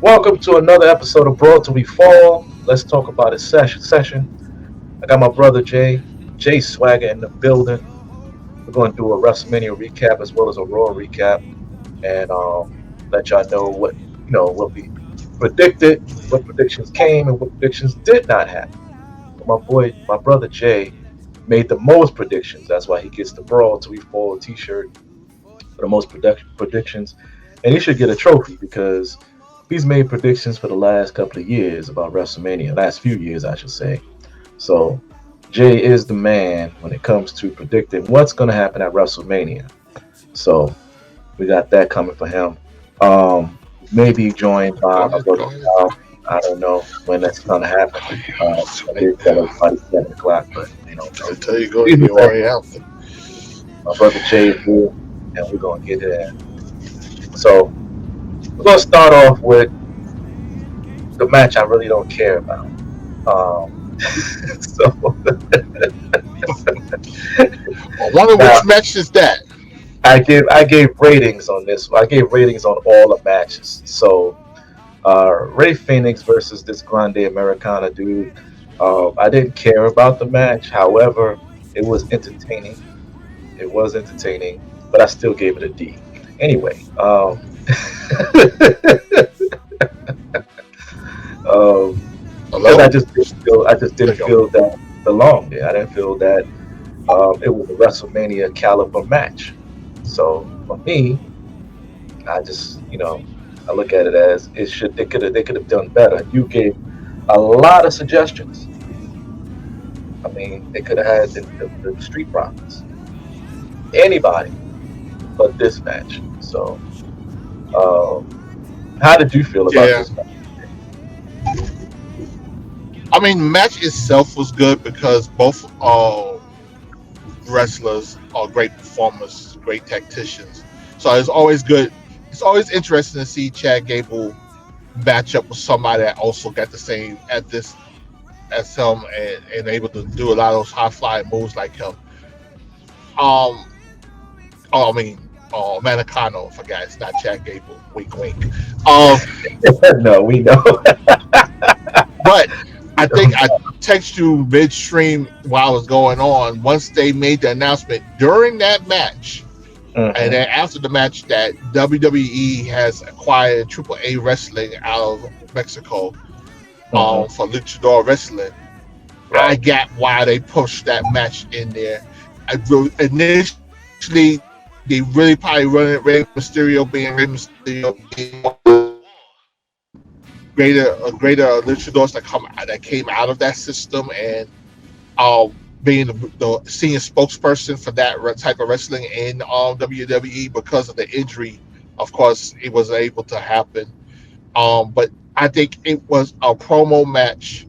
Welcome to another episode of Broad Till We Fall. Let's talk about a session. I got my brother Jay Swagger in the building. We're going to do a WrestleMania recap as well as a Raw recap, and let y'all know what we predicted, what predictions came, and what predictions did not happen. My brother Jay, made the most predictions. That's why he gets the Brawl Till We Fall T-shirt for the most predictions, and he should get a trophy because he's made predictions for the last couple of years about WrestleMania, last few years, I should say. So Jay is the man when it comes to predicting what's going to happen at WrestleMania. So we got that coming for him. Maybe joined by Go my ahead, brother go ahead. Al. I don't know when that's going to happen. I did tell everybody 7 o'clock, but I tell you, go. he's You the already out there. my brother Jay is here, and we're going to get it in. So we're going to start off with the match I really don't care about. So I wonder now which match is that. I gave ratings on this. I gave ratings on all the matches. So Ray Phoenix versus this Grande Americana dude. I didn't care about the match. However, it was entertaining. It was entertaining, but I still gave it a D. Anyway, because Hello. I just didn't There you feel that belonged there. I didn't feel that it was a WrestleMania caliber match. So for me, I just I look at it as they could have done better. You gave a lot of suggestions. I mean, they could have had the Street Profits, anybody but this match. So how did you feel go. about Yeah. this match? I mean, the match itself was good because both wrestlers are great performers, great tacticians. So it's always good. It's always interesting to see Chad Gable match up with somebody that also got the same at this as him and able to do a lot of those high flying moves like him. Um, oh, I mean, Manicano, I forgot it's not Chad Gable. Wink, wink. Um, No, we know. but I think I text you midstream while it was going on. Once they made the announcement during that match, and Hmm. then after the match, that WWE has acquired AAA Wrestling out of Mexico Hmm. for Luchador Wrestling. I Right. got why they pushed that match in there. Initially, they really probably run it Rey Mysterio being Rey Mysterio greater luchadors that came out of that system and being the senior spokesperson for that type of wrestling in WWE because of the injury. Of course, it was able to happen. But I think it was a promo match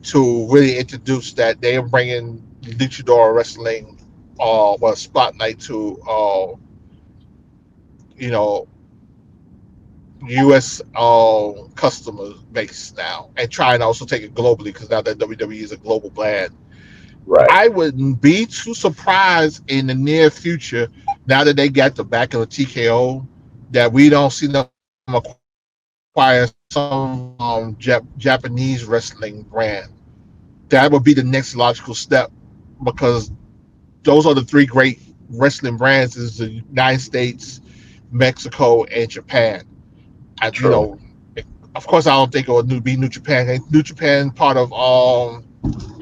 to really introduce that they are bringing luchador wrestling, spotlight to you know U.S. customer base now, and try and also take it globally because now that WWE is a global brand. Right. I wouldn't be too surprised in the near future, now that they got the back of the TKO, that we don't see them acquire some Japanese wrestling brand. That would be the next logical step because those are the three great wrestling brands: is the United States, Mexico, and Japan. I, you True. know, of course, I don't think it would be New Japan. New Japan part of AEW.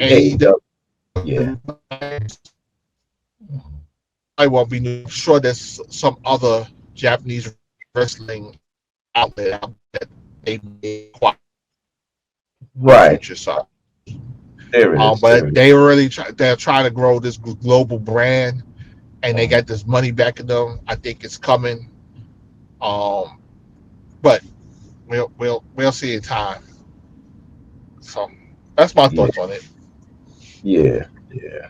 AEW. Yeah. I won't be new. I'm sure there's some other Japanese wrestling outlet out there they may acquire in the Right. future. So, There it is. There but it is. they're trying to grow this global brand, and they Mhm. got this money backing them. I think it's coming. Um, but we'll see in time. So that's my Yeah. thoughts on it. Yeah. Yeah.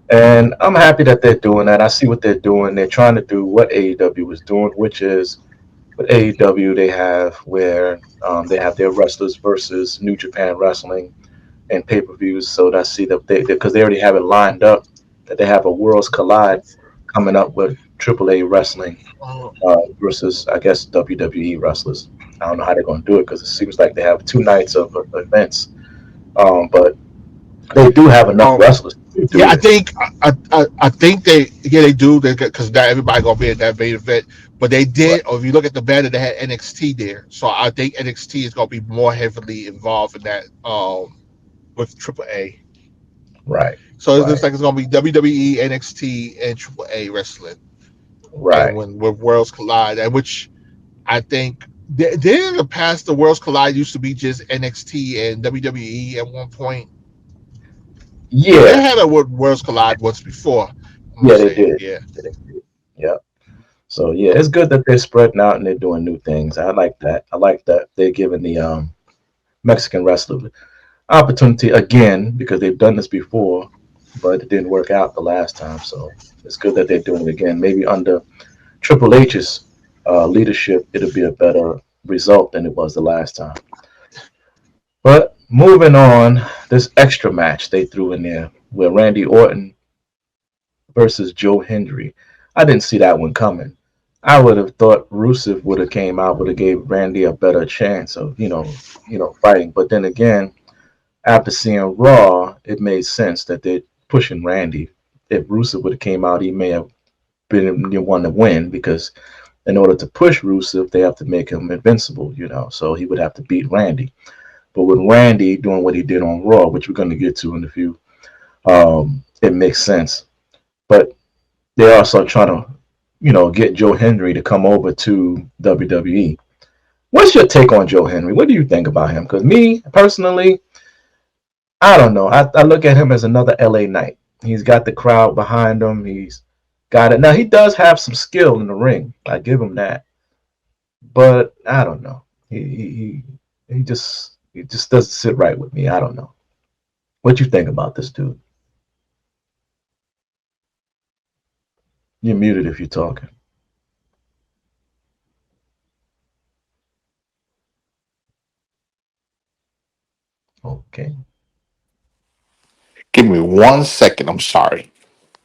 And I'm happy that they're doing that. I see what they're doing. They're trying to do what AEW was doing, which is with AEW they have where they have their wrestlers versus New Japan Wrestling and pay-per-views. So I see that they because they already have it lined up that they have a Worlds Collide coming up with AAA Wrestling Uh, versus I guess WWE wrestlers. I don't know how they're going to do it because it seems like they have 2 nights of events. But they do have enough Um, wrestlers to yeah, do it. I think they do because not everybody gonna be at that main event, but they Right, did. Or if you look at the banner, they had NXT there, so I think NXT is gonna be more heavily involved in that with Triple A. right, So it looks right, like it's gonna be WWE, NXT, and Triple A wrestling, and right. when worlds collide, and which I think then in the past the worlds collide used to be just NXT and WWE at one point. Yeah, they Yeah, had a worlds collide once before. I'm gonna yeah, they say, did. yeah. They did. Yeah. So yeah, it's good that they're spreading out and they're doing new things. I like that. I like that they're giving the Mexican wrestler opportunity again because they've done this before, but it didn't work out the last time. So it's good that they're doing it again. Maybe under Triple H's leadership, it'll be a better result than it was the last time. But moving on, this extra match they threw in there where Randy Orton versus Joe Hendry. I didn't see that one coming. I would have thought Rusev would have came out, would have gave Randy a better chance of fighting. But then again, after seeing Raw, it made sense that they're pushing Randy. If Rusev would have came out, he may have been the one to win because in order to push Rusev, they have to make him invincible. So he would have to beat Randy. But with Randy doing what he did on Raw, which we're going to get to in a few, it makes sense. But they're also trying to get Joe Henry to come over to WWE. What's your take on Joe Henry? What do you think about him? Because me personally, I don't know. I look at him as another LA Knight. He's got the crowd behind him. He's got it. Now he does have some skill in the ring. I give him that. But I don't know. He just doesn't sit right with me. I don't know. What you think about this dude? You're muted if you're talking. Okay. Give me 1 second. I'm sorry.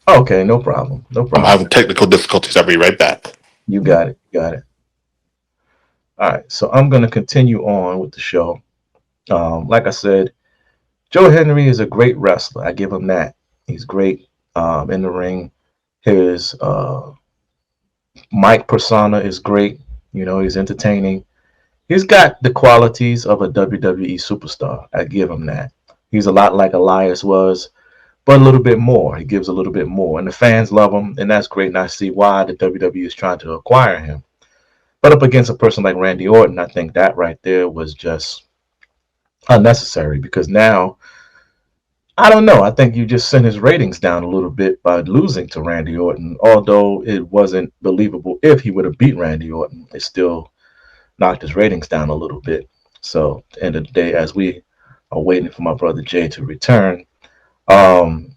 Okay, no problem. No I'm problem. having technical difficulties. I'll be right back. You got it. Got it. All right. So I'm gonna continue on with the show. Like I said, Joe Henry is a great wrestler. I give him that. He's great in the ring. His mic persona is great. He's entertaining. He's got the qualities of a WWE superstar. I give him that. He's a lot like Elias was, but a little bit more. He gives a little bit more, and the fans love him, and that's great. And I see why the WWE is trying to acquire him. But up against a person like Randy Orton, I think that right there was just unnecessary because now I don't know. I think you just sent his ratings down a little bit by losing to Randy Orton. Although it wasn't believable if he would have beat Randy Orton, it still knocked his ratings down a little bit. So at the end of the day, as we are waiting for my brother Jay to return, um,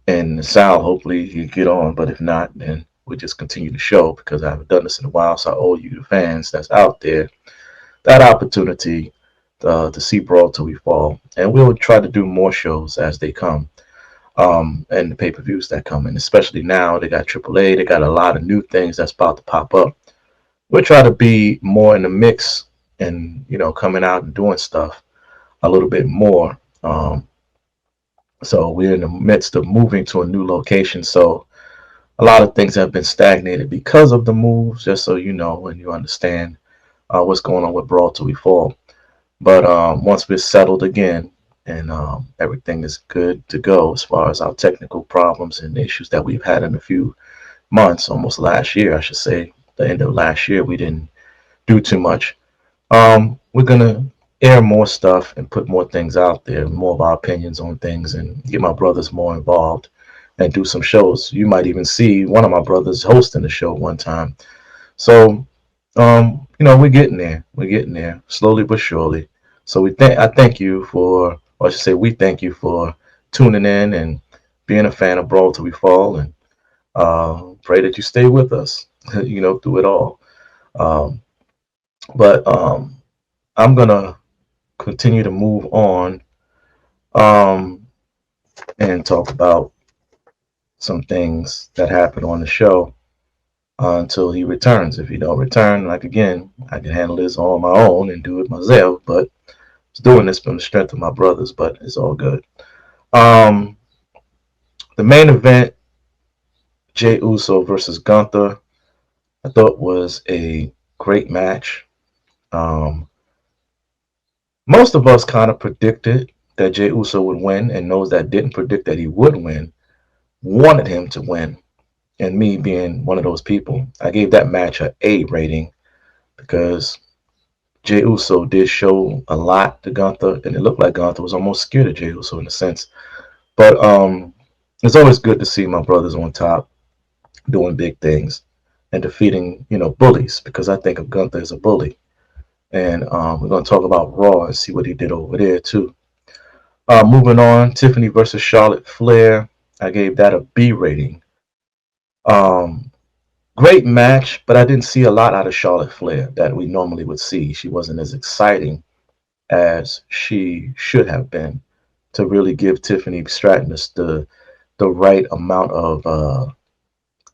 and Sal, hopefully he get on. But if not, then we just continue the show because I haven't done this in a while. So I owe you, the fans that's out there, that opportunity to see Brawl till we fall, and we'll try to do more shows as they come. And the pay-per-views that come in, especially now they got AAA, they got a lot of new things that's about to pop up. We'll try to be more in the mix and coming out and doing stuff a little bit more. So we're in the midst of moving to a new location. So a lot of things have been stagnated because of the moves. Just so you know and you understand what's going on with Brawl till we fall. But once we're settled again and everything is good to go as far as our technical problems and issues that we've had in a few months, almost last year, I should say, the end of last year, we didn't do too much. We're gonna air more stuff and put more things out there, more of our opinions on things, and get my brothers more involved and do some shows. You might even see one of my brothers hosting the show one time. So, we're getting there. We're getting there slowly but surely. So I thank you for, or I should say, we thank you for tuning in and being a fan of Brawl till we fall, and pray that you stay with us, through it all. Um, but I'm gonna continue to move on um, and talk about some things that happen on the show until he returns. If he don't return, like again, I can handle this on my own and do it myself, but I was doing this from the strength of my brothers, but it's all good. Um, the main event, Jey Uso versus Gunther, I thought was a great match. Um, Most of us kind of predicted that Jey Uso would win, and those that didn't predict that he would win wanted him to win. And me being one of those people, I gave that match a A rating because Jey Uso did show a lot to Gunther, and it looked like Gunther was almost scared of Jey Uso in a sense. But it's always good to see my brothers on top doing big things and defeating, bullies because I think of Gunther as a bully. And we're going to talk about Raw and see what he did over there too. Moving on, Tiffany versus Charlotte Flair. I gave that a B rating. Um, Great match, but I didn't see a lot out of Charlotte Flair that we normally would see. She wasn't as exciting as she should have been to really give Tiffany Stratton the right amount of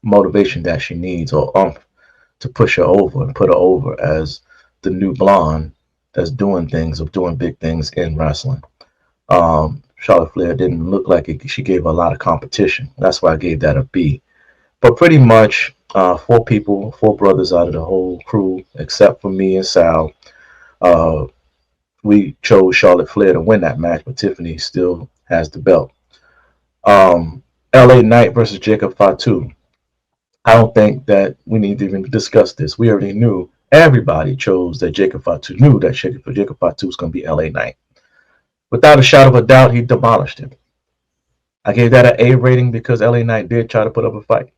motivation that she needs or umph to push her over and put her over as the new blonde that's doing things of doing big things in wrestling. Charlotte Flair didn't look like it. She gave a lot of competition. That's why I gave that a B. But pretty much four people, four brothers out of the whole crew, except for me and Sal, uh, we chose Charlotte Flair to win that match, but Tiffany still has the belt. LA Knight versus Jacob Fatu. I don't think that we need to even discuss this. We already knew. Everybody chose that Jacob Fatu knew that Jacob Fatu was going to be LA Knight. Without a shadow of a doubt, he demolished him. I gave that an A rating because LA Knight did try to put up a fight.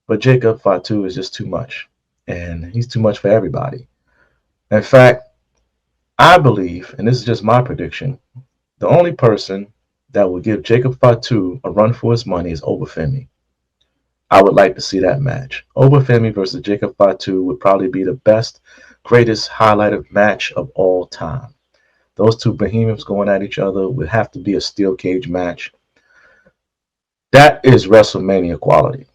But Jacob Fatu is just too much. And he's too much for everybody. In fact, I believe, and this is just my prediction, the only person that will give Jacob Fatu a run for his money is Obafemi. I would like to see that match. Obafemi versus Jacob Fatu would probably be the best, greatest highlighted match of all time. Those two behemoths going at each other would have to be a steel cage match. That is Wrestlemania quality.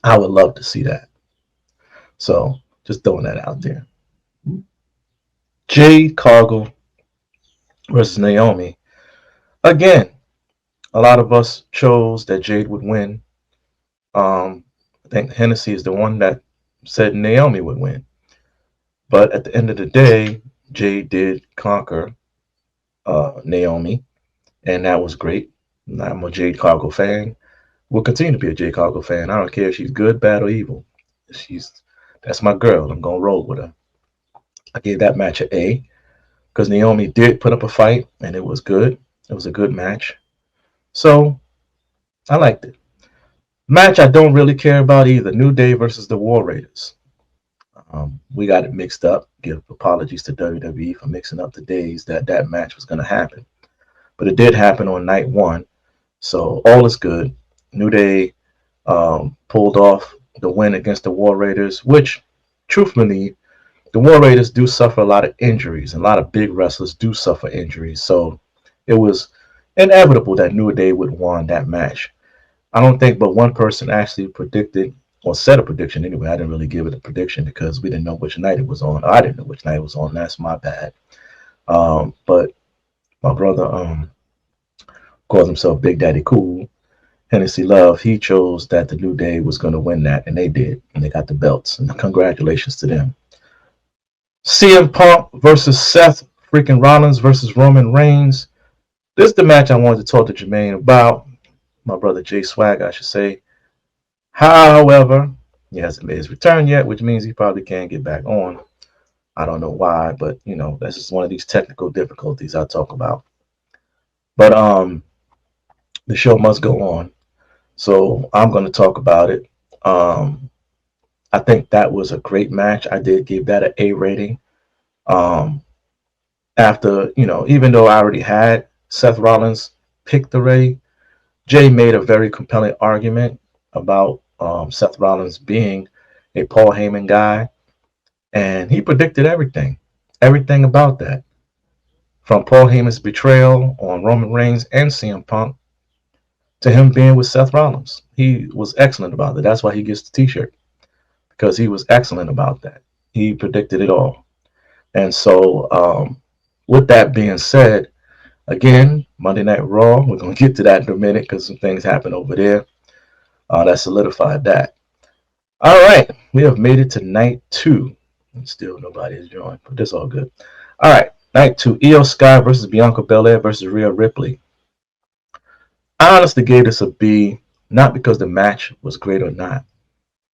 I would love to see that. So just throwing that out there. Jade Cargill versus Naomi. Again, a lot of us chose that Jade would win. I think Hennessy is the one that said Naomi would win. But at the end of the day, Jade did conquer Naomi, and that was great. I'm a Jade Cargill fan. Will continue to be a Jade Cargill fan. I don't care if she's good, bad, or evil. She's That's my girl. I'm gonna roll with her. I gave that match an A because Naomi did put up a fight and it was good. It was a good match. So I liked it. Match I don't really care about either. New Day versus the War Raiders. We got it mixed up. Give apologies to WWE for mixing up the days that match was going to happen. But it did happen on night one. So all is good. New Day pulled off the win against the War Raiders, which truthfully, the War Raiders do suffer a lot of injuries, and a lot of big wrestlers do suffer injuries. So it was inevitable that New Day would win that match. I don't think but one person actually predicted or said a prediction anyway. I didn't really give it a prediction because we didn't know which night it was on. I didn't know which night it was on. That's my bad. But my brother calls himself Big Daddy Cool. Hennessy Love, he chose that the New Day was going to win that, and they did. And they got the belts. And congratulations to them. CM Punk versus Seth freaking Rollins versus Roman Reigns. This is the match I wanted to talk to Jermaine about. My brother Jay Swag, I should say. However, he hasn't made his return yet, which means he probably can't get back on. I don't know why, but that's just one of these technical difficulties I talk about. But the show must go on, so I'm going to talk about it. I think that was a great match. I did give that an A rating. Um, After even though I already had Seth Rollins pick the Ray, Jay made a very compelling argument about Seth Rollins being a Paul Heyman guy, and he predicted everything about that, from Paul Heyman's betrayal on Roman Reigns and CM Punk to him being with Seth Rollins. He was excellent about that. That's why he gets the T-shirt, because he was excellent about that. He predicted it all. And so, with that being said, again, Monday Night Raw, we're going to get to that in a minute because some things happened over there that solidified that. All right, we have made it to night two. And still nobody has joined, but that's all good. All right, night two, Io Sky versus Bianca Belair versus Rhea Ripley. I honestly gave this a B, not because the match was great or not,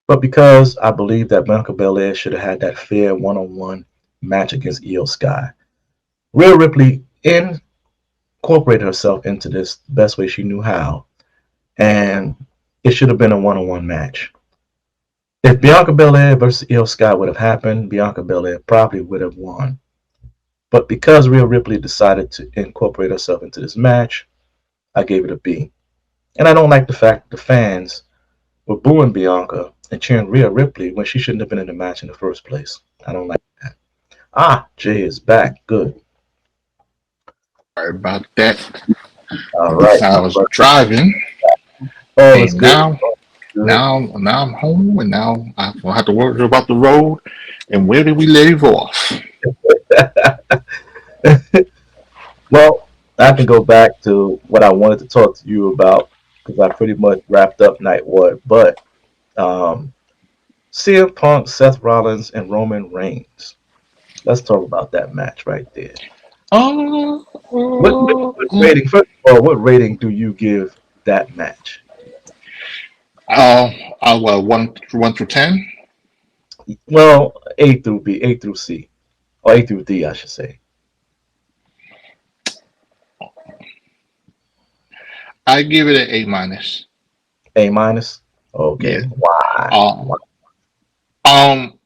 but because I believe that Bianca Belair should have had that fair one-on-one match against Io Sky. Rhea Ripley incorporated herself into this the best way she knew how, and it should have been a one-on-one match. If Bianca Belair versus Io Sky would have happened, Bianca Belair probably would have won. But because Rhea Ripley decided to incorporate herself into this match, I gave it a B. And I don't like the fact the fans were booing Bianca and cheering Rhea Ripley when she shouldn't have been in the match in the first place. I don't like that. Ah, Jay is back. Good. Sorry about that. All right. I was driving, All is and good. now, Good. now I'm home, and now I don't have to worry about the road. And where did we leave off? Well, I can go back to what I wanted to talk to you about because I pretty much wrapped up night one. But um, CM Punk, Seth Rollins, and Roman Reigns. Let's talk about that match right there. Uh, What rating? First of all, what rating do you give that match? uh, well, one through 10. Well, A through B, A through C, or A through D, I should say. I give it an A minus. A minus. Yeah. Okay. Why? Um, um,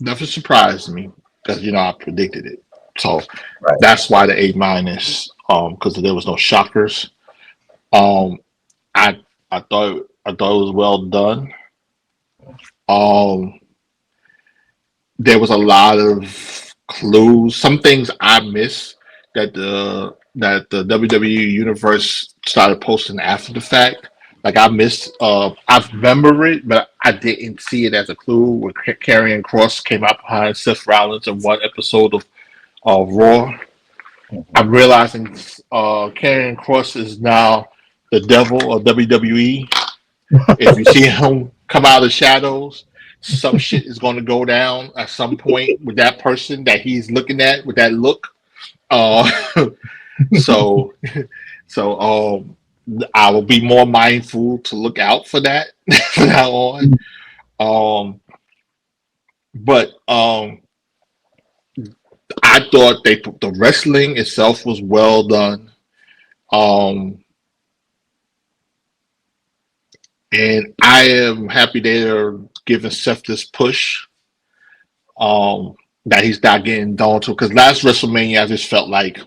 Nothing surprised me because I predicted it. So Right. that's why the A minus. Because there was no shockers. Um, I I thought it was well done. Um, there was a lot of clues. Some things I missed that the WWE universe started posting after the fact. Like I missed, I've remembered it, but I didn't see it as a clue. Where Karrion Cross came out behind Seth Rollins in one episode of Raw. Mhm. I'm realizing Karrion Cross is now the devil of WWE. If you see him come out of the shadows, some shit is going to go down at some point with that person that he's looking at with that look. Uh, so, so I will be more mindful to look out for that from now on. Um, but I thought the wrestling itself was well done. Um, and I am happy they're giving Seth this push that he's not getting down to. Because last WrestleMania, I just felt like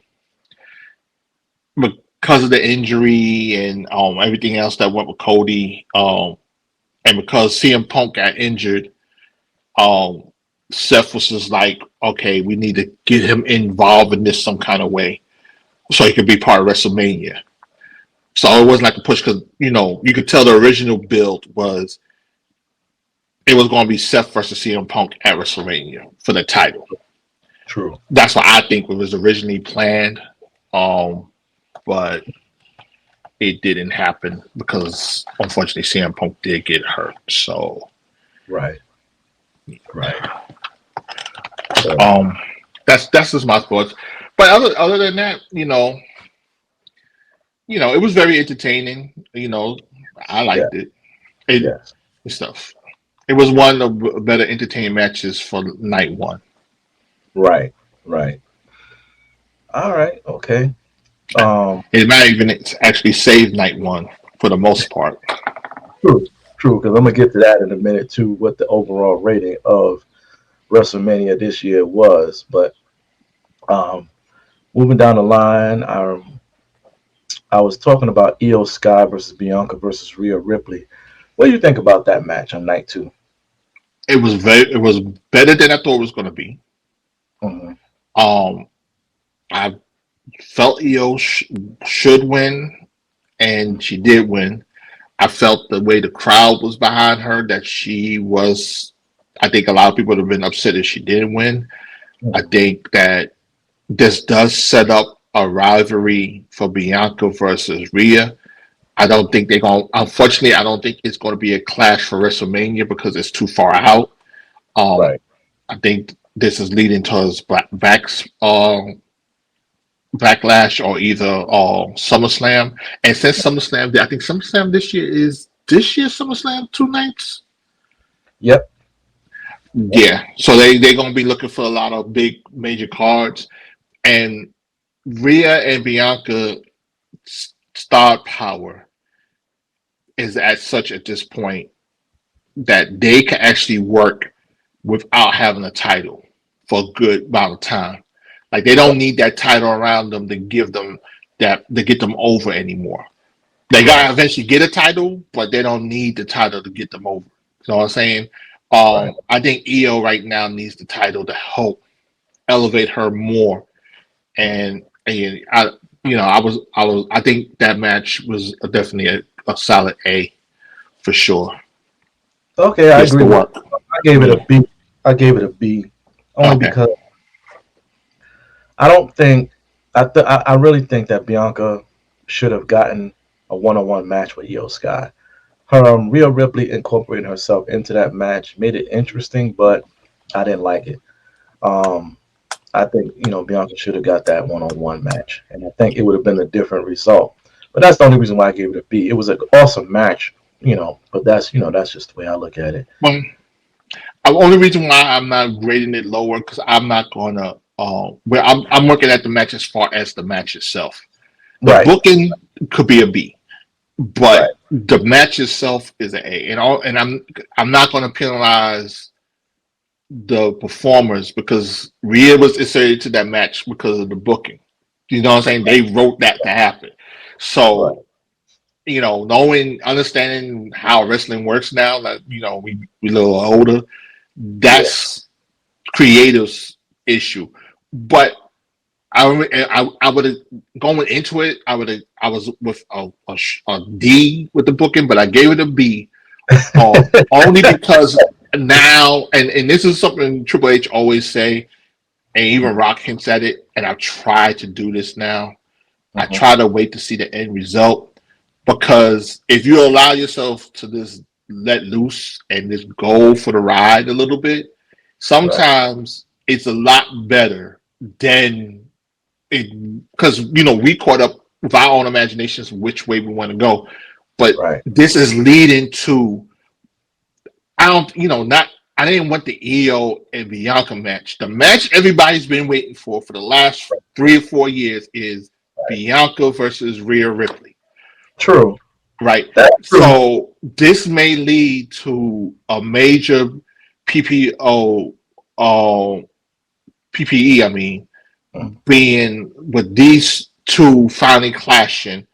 because of the injury and everything else that went with Cody, and because CM Punk got injured, um, Seth was just like, okay, we need to get him involved in this some kind of way so he could be part of WrestleMania. So it wasn't like a push because you could tell the original build was it was going to be Seth versus CM Punk at WrestleMania for the title. True. That's what I think it was originally planned, but it didn't happen because unfortunately CM Punk did get hurt. So Right. Right. So, um, that's just my thoughts. But other than that, it was very entertaining. I yeah. liked it. It Yes. and stuff. It was one of the better entertaining matches for night one. Right. Right. All right. Okay. Um. It might even actually save night one for the most part. True. True. Because I'm gonna get to that in a minute too. What the overall rating of WrestleMania this year was, but um, moving down the line, I was talking about Io Sky versus Bianca versus Rhea Ripley. What do you think about that match on night two? It was better than I thought it was going to be. Hmm. Um, I felt Io should win, and she did win. I felt the way the crowd was behind her that she was. I think a lot of people would have been upset if she didn't win. I Mhm. think that this does set up a rivalry for Bianca versus Rhea. I don't think they're going. Unfortunately, I don't think it's going to be a clash for WrestleMania because it's too far out. Um, Right. I think this is leading towards backlash or either SummerSlam. And since SummerSlam, I think SummerSlam this year is this year SummerSlam 2 nights. Yep. Yep. Yeah, so they're gonna be looking for a lot of big major cards, and Rhea and Bianca star power is at such at this point that they can actually work without having a title for a good amount of time. Like they don't need that title around them to give them that to get them over anymore. They Right. gotta eventually get a title, but they don't need the title to get them over. You know what I'm saying? Right. I think EO right now needs the title to help elevate her more. And I think that match was definitely a solid A for sure. Okay, I Just agree the with work. you. I gave it a Yeah. B. I gave it a B only Okay. because I don't think I really think that Bianca should have gotten a one-on-one match with Io Sky. Her Rhea Ripley incorporating herself into that match made it interesting, but I didn't like it. Um, I think Bianca should have got that one-on-one match, and I think it would have been a different result. But that's the only reason why I gave it a B. It was an awesome match, but that's just the way I look at it. Well, the only reason why I'm not grading it lower because I'm not gonna. Where I'm looking at the match as far as the match itself. The Right, booking could be a B, right, but the match itself is an A. And I'm not gonna penalize the performers because Rhea was inserted to that match because of the booking. You know what I'm saying? They wrote that to happen. right, So, knowing, understanding how wrestling works now, that we a little older, yeah, that's creative's issue. But I would have going into it. I was with a D with the booking, but I gave it a B only because now, and this is something Triple H always say, and even Rock hints at it, and I've tried to do this now. I Mhm. try to wait to see the end result because if you allow yourself to just let loose and just go for the ride a little bit, Right, sometimes it's a lot better than it because we caught up with our own imaginations which way we want to go. But right, this is leading to I don't, not. I didn't want the EO and Bianca match. The match everybody's been waiting for the last 3 or 4 years is right. Bianca versus Rhea Ripley, True. right? That's true. So this may lead to a major PPO, PPE. I mean, Mhm. being with these two finally clashing.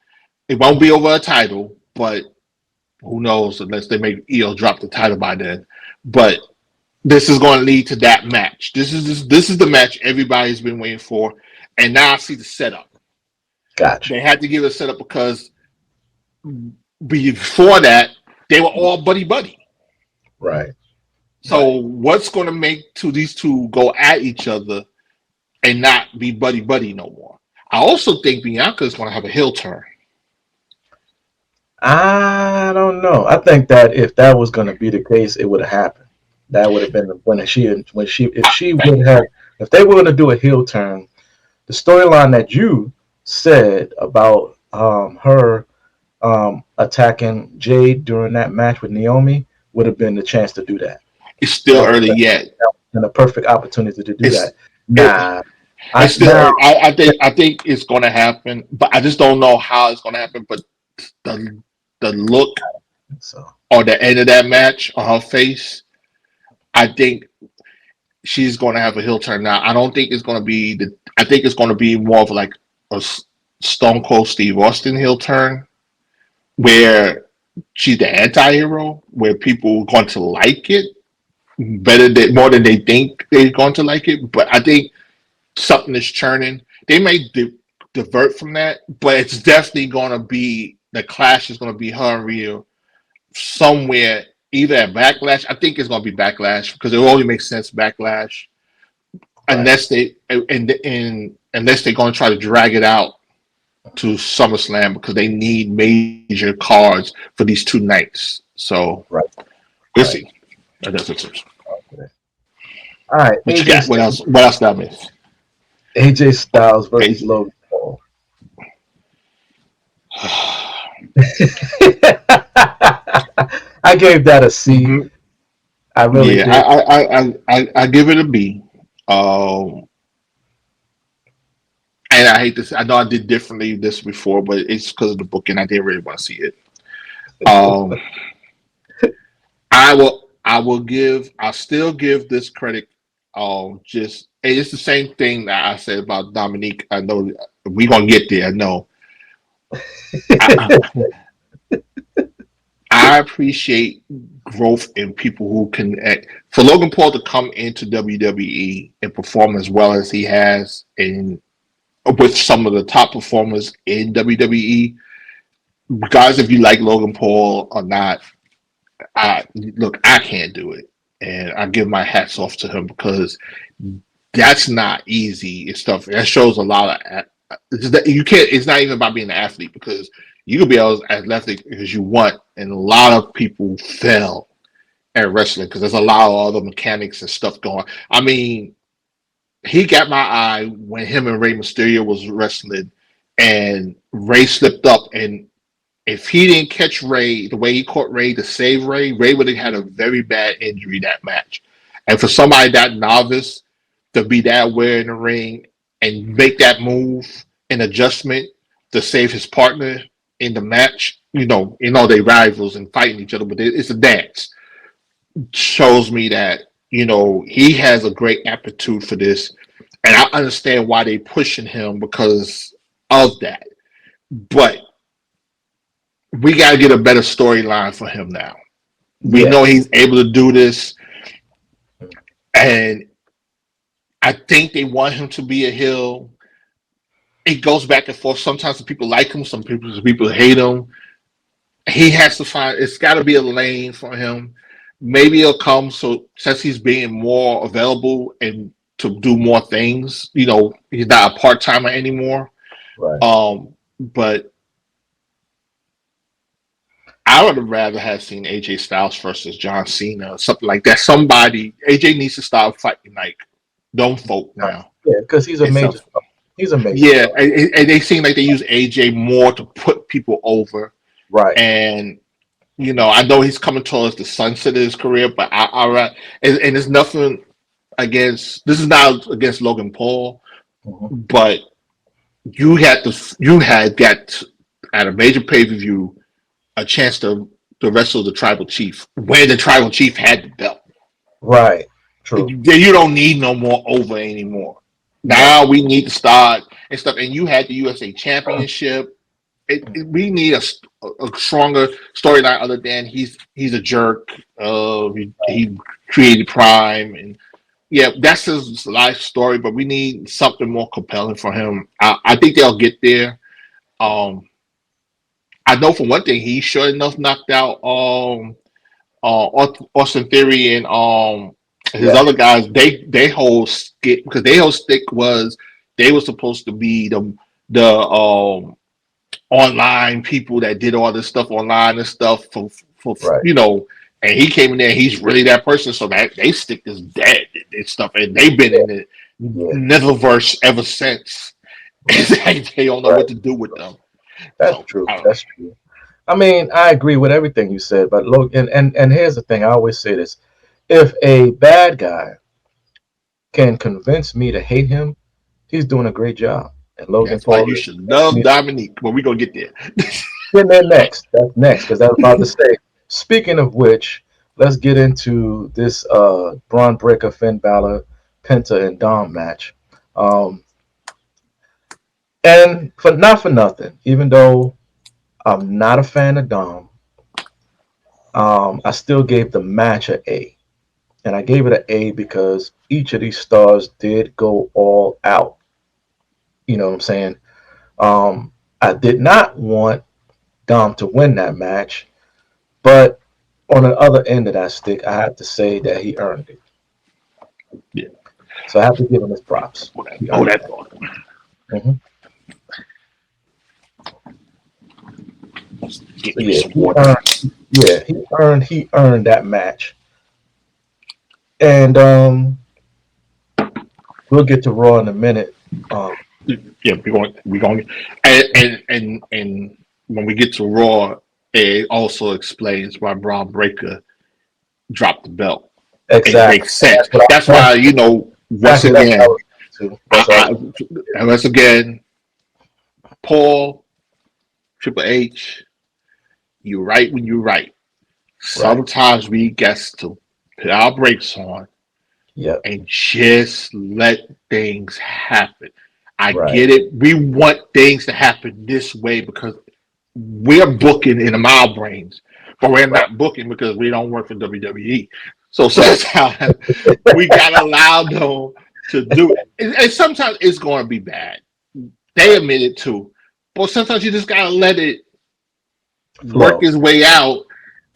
It won't be over a title, but who knows unless they make EO drop the title by then. But this is going to lead to that match. This is the match everybody's been waiting for, and now I see the setup. Gotcha. They had to give a setup because before that they were all buddy buddy. Right, So right. what's going to make these two go at each other and not be buddy buddy no more? I also think Bianca is going to have a heel turn. I don't know. I think that if that was going to be the case, it would have happened. That would have been when she if she would have if they were going to do a heel turn, the storyline that you said about her attacking Jade during that match with Naomi would have been the chance to do that. It's still That would have early been yet. a perfect opportunity to do It's that. it, Nah, it's I still now early. I think it's going to happen, but I just don't know how it's going to happen. But the the look so or the end of that match on her face, I think she's going to have a heel turn. Now, I don't think it's going to be the. I think it's going to be more of like a Stone Cold Steve Austin heel turn, where she's the anti-hero, where people are going to like it better than more than they think they're going to like it. But I think something is churning. They may divert from that, but it's definitely going to be the clash is going to be her and Rhea. somewhere either at Backlash. I think it's going to be Backlash because it only makes sense Backlash Right. unless they're going to try to drag it out to SummerSlam because they need major cards for these 2 nights. So Right. we'll see. Right. That's it. Okay. All right. What you got? What else? What else did I miss? AJ Styles versus AJ. Logan Paul. I gave that a C. Mhm. I really Yeah, did. I give it a B. Um, and I hate this. I know I did differently this before, but it's because of the book, and I didn't really want to see it. Um, I will give. I still give this credit. Just and it's the same thing that I said about Dominique. I know we gonna get there. I know. I, I appreciate growth in people who can. For Logan Paul to come into WWE and perform as well as he has, and with some of the top performers in WWE, guys, if you like Logan Paul or not, I can't do it, and I give my hats off to him because that's not easy and stuff. That shows a lot of you can't. It's not even about being an athlete because you can be as athletic as you want, and a lot of people fail at wrestling because there's a lot of other mechanics and stuff going. I mean, he got my eye when him and Rey Mysterio was wrestling, and Rey slipped up, and if he didn't catch Ray the way he caught Ray to save Ray, Ray would have had a very bad injury that match. And for somebody that novice to be that aware in the ring and make that move and adjustment to save his partner in the match, they rivals and fighting each other, but it's a dance. Shows me that he has a great aptitude for this, and I understand why they pushing him because of that. But we got to get a better storyline for him now. We know Yes. he's able to do this, and I think they want him to be a heel. It goes back and forth. Sometimes some people like him, some people hate him. He has to find. It's got to be a lane for him. Maybe he'll come. So since he's being more available and to do more things, he's not a part timer anymore. Right. But I would have rather have seen AJ Styles versus John Cena, something like that. Somebody AJ needs to start fighting like dumb folk Right. now. Yeah, because he's a And major stuff. star. He's a major Yeah, star. and they seem like they use AJ more to put people over. Right. And I know he's coming towards the sunset of his career, but and it's nothing against. This is not against Logan Paul, Hmm. but you had got at a major pay per view a chance to wrestle the tribal chief when the tribal chief had the belt. Right. True. You don't need no more over anymore. No. Now we need to start and stuff. And you had the USA Championship. We need a stronger storyline other than he's a jerk. He created Prime, and yeah, that's his life story. But we need something more compelling for him. I think they'll get there. Um, I know for one thing, he sure enough knocked out Austin Theory and his Yeah. other guys. They whole skit because their whole stick was they were supposed to be the online people that did all this stuff online and stuff for Right. and he came in there. He's really that person, so that they stick is dead and stuff, and they've been Yeah. in the Yeah. Netherverse ever since. They don't know Right. what to do with them. That's So true. I don't know. That's true. I mean, I agree with everything you said, but look, and here's the thing. I always say this: if a bad guy can convince me to hate him, he's doing a great job. And Logan That's why Paul you has should convinced love me. Dominique. But we're gonna get there. Getting there next. That's next because I was about to say. Speaking of which, let's get into this Braun Breaker, Finn Balor, Penta, and Dom match. Um, and for not for nothing, even though I'm not a fan of Dom, I still gave the match an A. And I gave it an A because each of these stars did go all out. You know what I'm saying? I did not want Dom to win that match, but on the other end of that stick, I have to say that he earned it. Yeah. So I have to give him his props. He Oh, earned that's that. all. Hmm. Get So me yeah, some water. he earned that match. And we'll get to Raw in a minute. Um, Yeah, we're going, and when we get to Raw, it also explains why Braun Breaker dropped the belt. It exactly. makes And sense. That's that's why once exactly that's what I again, was getting to. That's what I was. once again, Paul Triple H, you're right when you're right. Right. Sometimes we get to put our brakes on Yep. and just let things happen. I Right. get it. We want things to happen this way because we're booking in our brains, but we're Right. not booking because we don't work for WWE. So sometimes we gotta allow them to do it. And sometimes it's going to be bad. They Right. admit it too. But sometimes you just gotta let it work Flow. its way out,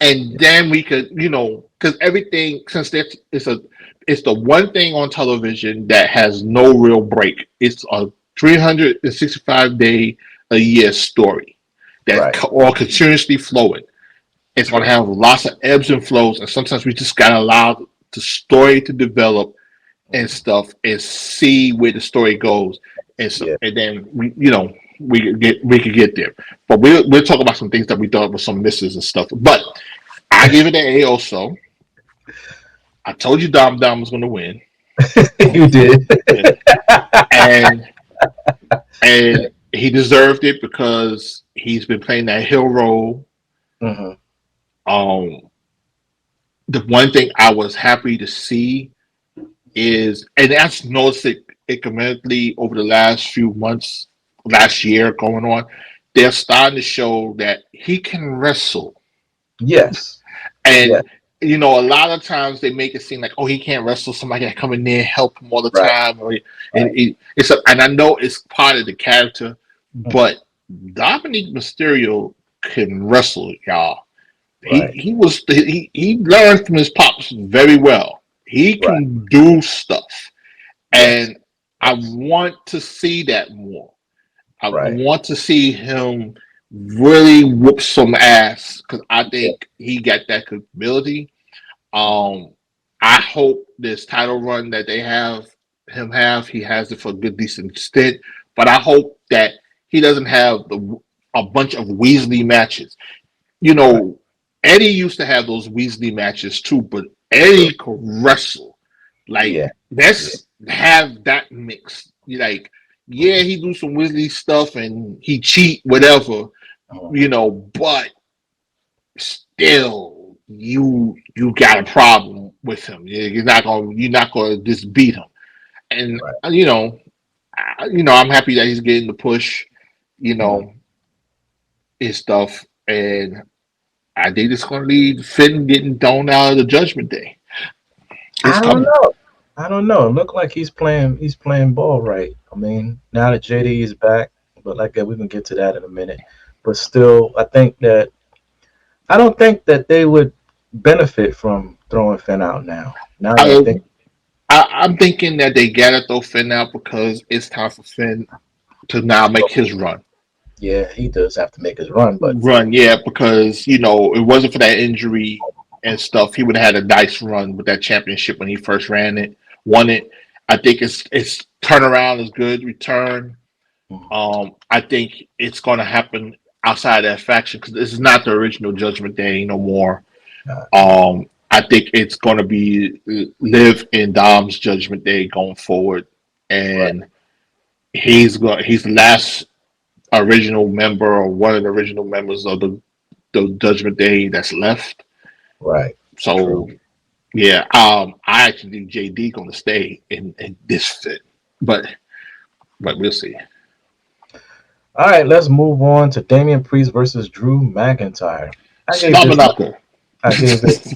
and then we could, because everything since it's the one thing on television that has no real break. It's a 365-day a year story that's Right. all continuously flowing. It's going to True. have lots of ebbs and flows, and sometimes we just got to allow the story to develop and Mhm. stuff, and see where the story goes, and so, Yeah. and then we could get there. But we'll talk about some things that we thought were some misses and stuff. But I gave it an A also. I told you Dom Dom was going to win, You did. and and he deserved it because he's been playing that heel role. Hmm. Um, the one thing I was happy to see is, and that's noticed it incrementally over the last few months, last year going on, they're starting to show that he can wrestle. Yes. Yeah. And a lot of times they make it seem like, oh, he can't wrestle. Somebody got to come in there and help him all the Right. time. Right. And I know it's part of the character, Hmm. but Dominic Mysterio can wrestle, y'all. He Right. he was he learned from his pops very well. He Right. can do stuff, Yes. and I Yes. want to see that more. I Right. want to see him really whoop some ass because I Yeah. think he got that capability. Um, I hope this title run that they have, he has it for a good decent stint. But I hope that he doesn't have a bunch of Weasley matches. You Right. know, Eddie used to have those Weasley matches too, but True. Eddie could wrestle. Like, Yeah. Yeah. let's have that mix. Like, yeah, he do some Weasley stuff and he cheat, whatever, Mhm. but still you got a problem with him. You're not gonna just beat him. And Right. I'm happy that he's getting the push, you Mhm. know, his stuff. And I think it's gonna lead Finn getting thrown out of the Judgment Day. It's I don't coming. know. I don't know. Look like he's playing ball right. I mean, now that JD is back, but like we can get to that in a minute. But still, I don't think that they would benefit from throwing Finn out now. Now that I I, think, I'm thinking that they gotta throw Finn out because it's time for Finn to now make his run. yeah, he does have to make his run, but Run, yeah, because it wasn't for that injury and stuff, he would have had a nice run with that championship when he first won it. I think it's turnaround is good, return. mm, I think it's going to happen outside that faction because this is not the original Judgment Day no more. uh, I think it's going to be Liv in Dom's Judgment Day going forward, right, and he's the last original member or one of the original members of the Judgment Day that's left. right, true. So yeah, I actually think JD going to stay in this fit, but we'll see. All right, let's move on to Damian Priest versus Drew McIntyre. I gave this, Slobberknocker. I gave it,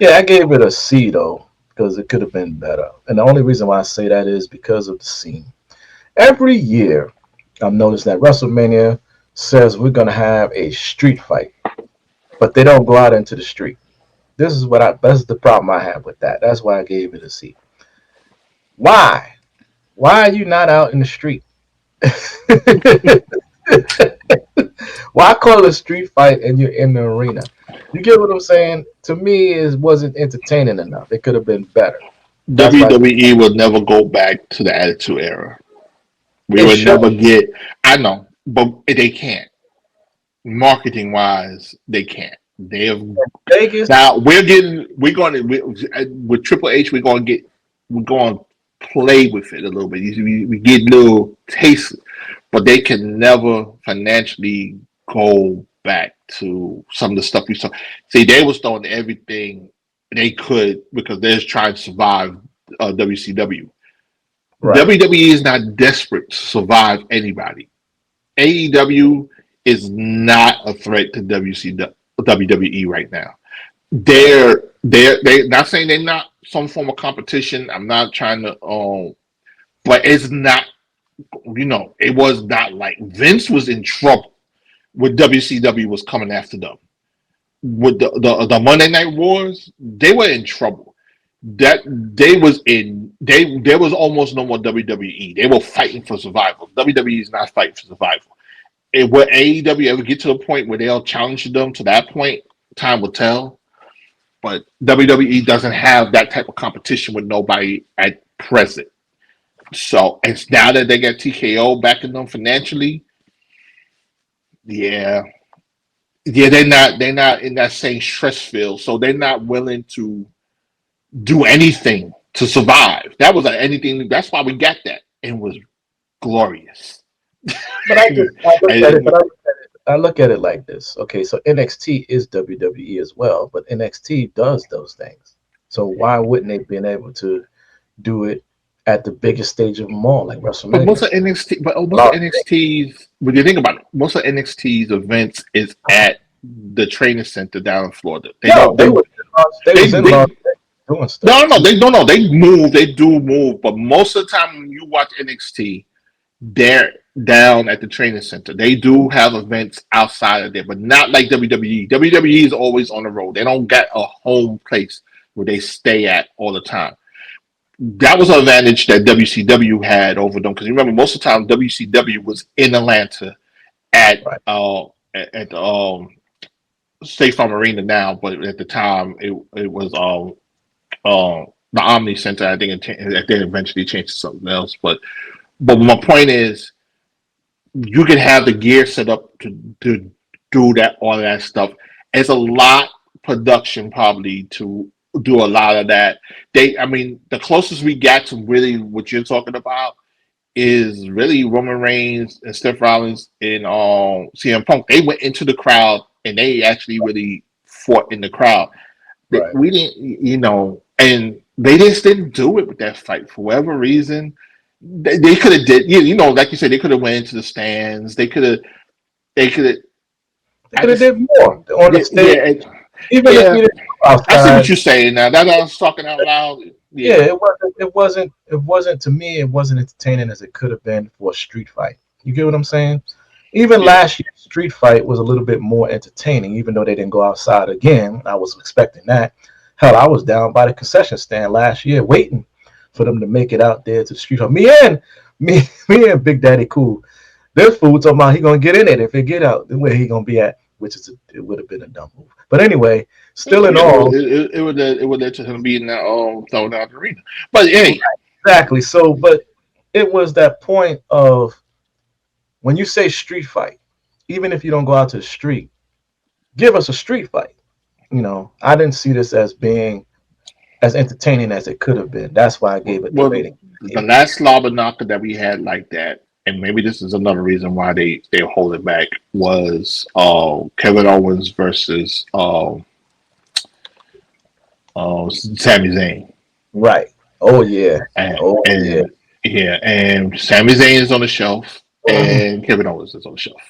yeah, I gave it a C though because it could have been better. And the only reason why I say that is because of the scene. Every year, I've noticed that WrestleMania says we're gonna have a street fight, but they don't go out into the street. This is the problem I have with that. That's why I gave it a C. Why? Why are you not out in the street? Why call it a street fight and you're in the arena? You get what I'm saying? To me, it wasn't entertaining enough. It could have been better. That's why WWE will never go back to the Attitude Era. We it would should. never get. I know, but they can't. Marketing wise, they can't. They have Vegas. now. We're going to with Triple H. We're going to get. We're going to play with it a little bit. We get little tastes, but they can never financially go back to some of the stuff we saw. See, they was throwing everything they could because they're just trying to survive WCW. Right. WWE is not desperate to survive anybody. AEW is not a threat to WWE right now. They're not saying they're not some form of competition. I'm not trying to but it's not, it was not like Vince was in trouble when WCW was coming after them. With the Monday Night Wars, they were in trouble. That there was almost no more WWE. They were fighting for survival. WWE is not fighting for survival. Will AEW ever get to the point where they'll challenge them to that point? Time will tell. But WWE doesn't have that type of competition with nobody at present. So it's now that they got TKO backing them financially, yeah, yeah, they're not in that same stress field. So they're not willing to do anything to survive. That was anything. That's why we got that, and it was glorious. But I look at it. And I look at it like this. Okay, so NXT is WWE as well, but NXT does those things. So why wouldn't they been able to do it at the biggest stage of them all, like But most WrestleMania? of NXT, but most of Lot. NXT's, when you think about it, most of NXT's events is at the training center down in Florida. They No, don't. they was in Las They Vegas doing no, stuff. no, they don't know. They move. They do move. But most of the time, when you watch NXT, they're down at the training center. They do have events outside of there, but not like WWE. WWE is always on the road. They don't get a home place where they stay at all the time. That was an advantage that WCW had over them because remember most of the time WCW was in Atlanta at Right. State Farm Arena now, but at the time it was the Omni Center. I think they eventually changed to something else. But my point is, you can have the gear set up to do that all of that stuff. It's a lot production probably to do a lot of that. I mean, the closest we got to really what you're talking about is really Roman Reigns and Seth Rollins and CM Punk. They went into the crowd and they actually really fought in the crowd. Right. We didn't, and they just didn't do it with that fight for whatever reason. They could have did, like you said, they could have went into the stands. They could have. They I could have just, did more on the yeah, stage, yeah, even if yeah. you didn't go I see what outside. you're saying now. That I was talking out loud. Yeah, Yeah, it wasn't to me. It wasn't entertaining as it could have been for a street fight. You get what I'm saying? Even yeah. last year's street fight was a little bit more entertaining, even though they didn't go outside again. I was expecting that. Hell, I was down by the concession stand last year waiting for them to make it out there to the street fight. Me and Big Daddy Cool. This fool talking about he gonna get in it if it get out. Where he gonna be at? It would have been a dumb move. But anyway, still in Yeah, all, it would lead to him being thrown out of the arena. But hey, exactly. So, but it was that point of when you say street fight, even if you don't go out to the street, give us a street fight. I didn't see this as being as entertaining as it could have been. That's why I gave it the well, rating. the last slobber knocker that we had like that, and maybe this is another reason why they hold it back was Kevin Owens versus Sami Zayn, Right. Oh yeah. and, Oh yeah. and yeah, and Sami Zayn is on the shelf, and Kevin Owens is on the shelf.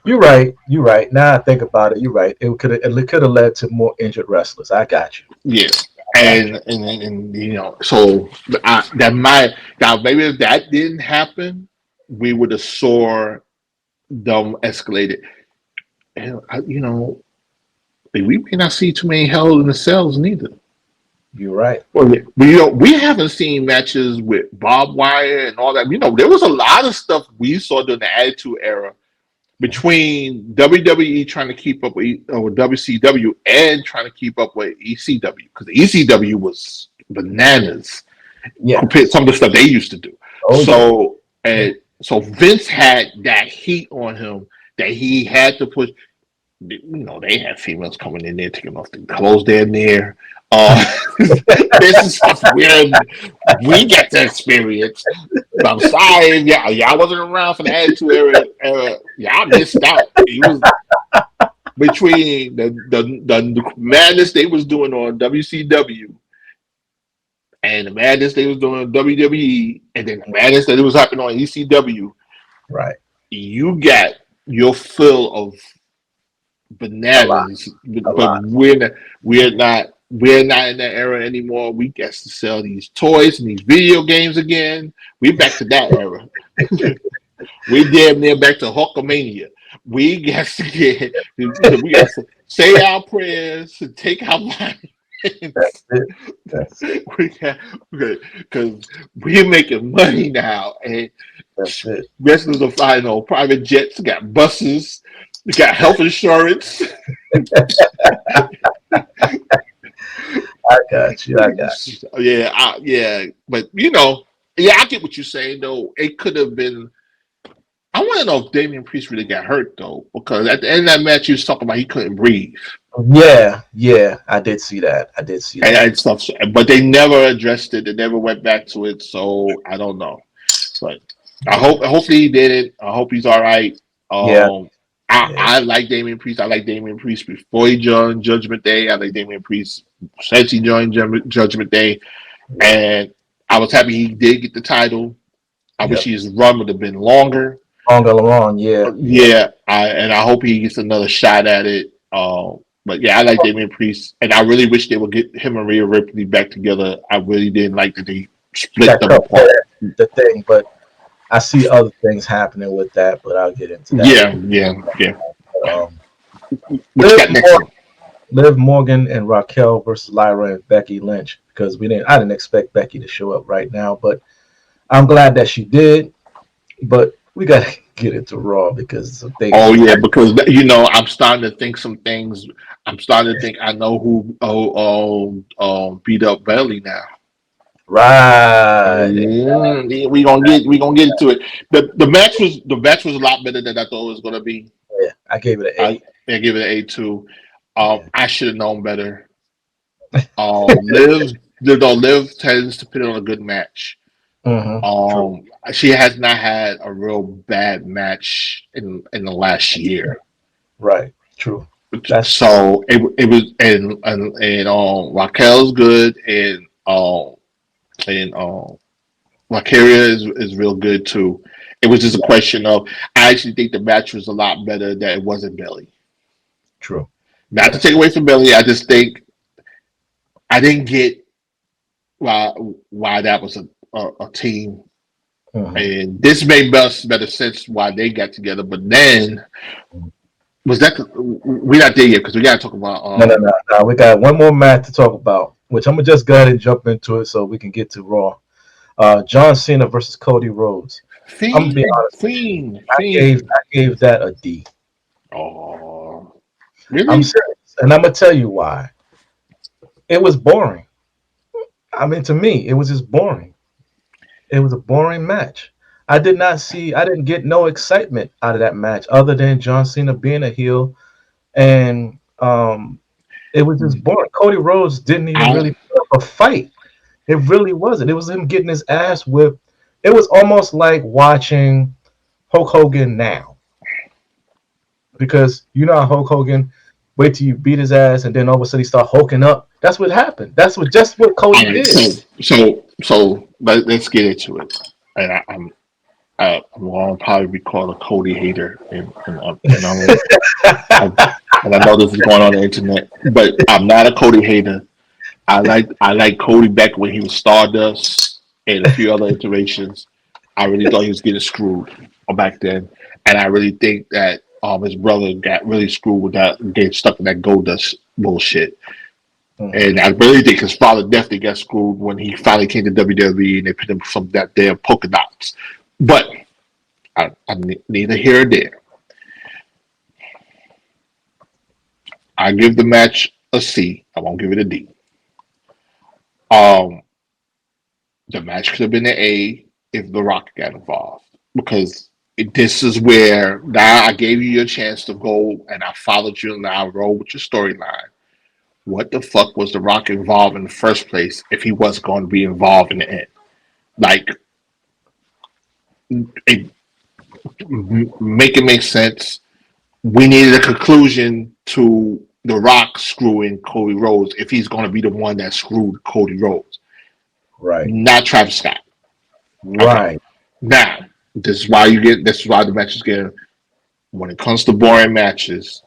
You're right. You're right. Now I think about it. You're right. It could have led to more injured wrestlers. I got you. Yeah, I got you. and so that might now maybe if that didn't happen, we would have saw them escalated. And we may not see too many Hell in the Cells neither. You're right. Well, yeah. But we haven't seen matches with barbed wire and all that. There was a lot of stuff we saw during the Attitude Era between WWE trying to keep up with WCW and trying to keep up with ECW, because the ECW was bananas Yeah. compared to some of the stuff they used to do. Oh yeah. So and so Vince had that heat on him that he had to push. They had females coming in there taking off the clothes down there. This is stuff we get to experience. But I'm sorry, y'all wasn't around for the Attitude Era. Y'all missed out. It was between the madness they was doing on WCW and the madness they was doing on WWE, and then the madness that it was happening on ECW. Right. You got your fill of A lot. bananas, A but lot. we're not in that era anymore. We get to sell these toys and these video games again. We're back to that era. We damn near back to Hulkamania. We got to say our prayers and take our lives. That's it. That's it. We got because we're making money now, and That's it. wrestlers are flying on private jets, got buses, we got health insurance. I got you. I got you. Yeah, but I get what you're saying though. It could have been. I want to know if Damian Priest really got hurt though, because at the end of that match, he was talking about he couldn't breathe Yeah. Yeah. I did see that. I did see that. and stuff, but they never addressed it. They never went back to it, so I don't know. But hopefully he did it. I hope he's all right. Yeah. Yeah. I like Damian Priest. I like Damian Priest before he joined Judgment Day. I like Damian Priest since he joined Judgment Day, and I was happy he did get the title. I wish Yep. his run would have been longer. Long. Yeah. Yeah. I hope he gets another shot at it. But yeah, I like Damian Priest, and I really wish they would get him and Rhea Ripley back together. I really didn't like that they split That them could apart. the thing, but I see other things happening with that, but I'll get into that. Yeah. Um, What you Liv, got next? Liv Morgan and Raquel versus Lyra and Becky Lynch, because I didn't expect Becky to show up right now, but I'm glad that she did. But we got to get into Raw because some things. Oh yeah, because I'm starting to think some things. I'm starting to think I know who beat up Belly now. Right. Yeah, we gonna get into it. The match was a lot better than I thought it was gonna be. Yeah, I gave it an I, 8. I give it an A2. Yeah. I should have known better. Liv, Liv tends to put on a good match. True. She has not had a real bad match in the last year. Right. True. That's So it was and Raquel's good and Valkyria is real good too. It was just a question of I actually think the match was a lot better that it wasn't Belly. true. Not to That's take away from Belly, I just think I didn't get why that was a team. And this made better sense why they got together. But then was that we're not there yet because we got to talk about. No. We got one more match to talk about, which I'm gonna just go ahead and jump into it so we can get to Raw. John Cena versus Cody Rhodes. I'm gonna be honest. I gave that a D. Oh, really? I'm serious, and I'm gonna tell you why. It was boring. I mean, to me, it was just boring. It was a boring match. I didn't get no excitement out of that match other than John Cena being a heel, and it was just boring. Cody Rhodes didn't even really put up a fight. It really wasn't. It was him getting his ass whipped. It was almost like watching Hulk Hogan now, because you know how Hulk Hogan wait till you beat his ass and then all of a sudden he start hulking up. That's what happened. That's just what Cody did. Let's get into it. And I'm going to probably be called a Cody hater, and I know this is going on the internet, but I'm not a Cody hater. I like Cody back when he was Stardust and a few other iterations. I really thought he was getting screwed back then, and I really think that his brother got really screwed with that, getting stuck in that Goldust bullshit. Mhm. And I really think his father definitely got screwed when he finally came to WWE and they put him some that damn polka dots. But neither here or there. I give the match a C. I won't give it a D. Um, the match could have been an A if The Rock got involved because this is where now I gave you your chance to go and I followed you and I rolled with your storyline. What the fuck was The Rock involved in the first place if he wasn't going to be involved in the end? Like, it, make it make sense. We needed a conclusion to The Rock screwing Cody Rhodes if he's going to be the one that screwed Cody Rhodes, Right. not Travis Scott. Okay. Right. Now, this is why you get. This is why the matches get. When it comes to boring matches,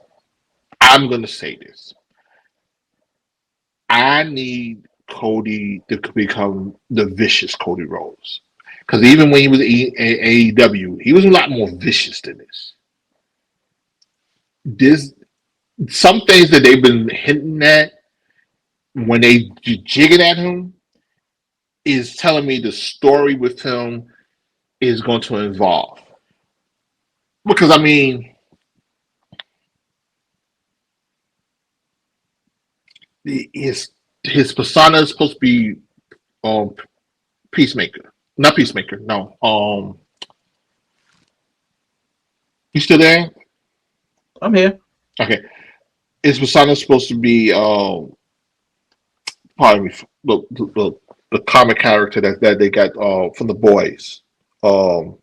I'm going to say this. I need Cody to become the vicious Cody Rhodes. Because even when he was AEW, he was a lot more vicious than this. This some things that they've been hinting at when they jigging at him is telling me the story with him is going to involve. Because I mean, his his persona is supposed to be um Peacemaker, not Peacemaker. No, you still there? I'm here. Okay, his persona is supposed to be pardon me, the comic character that they got from the boys. Um,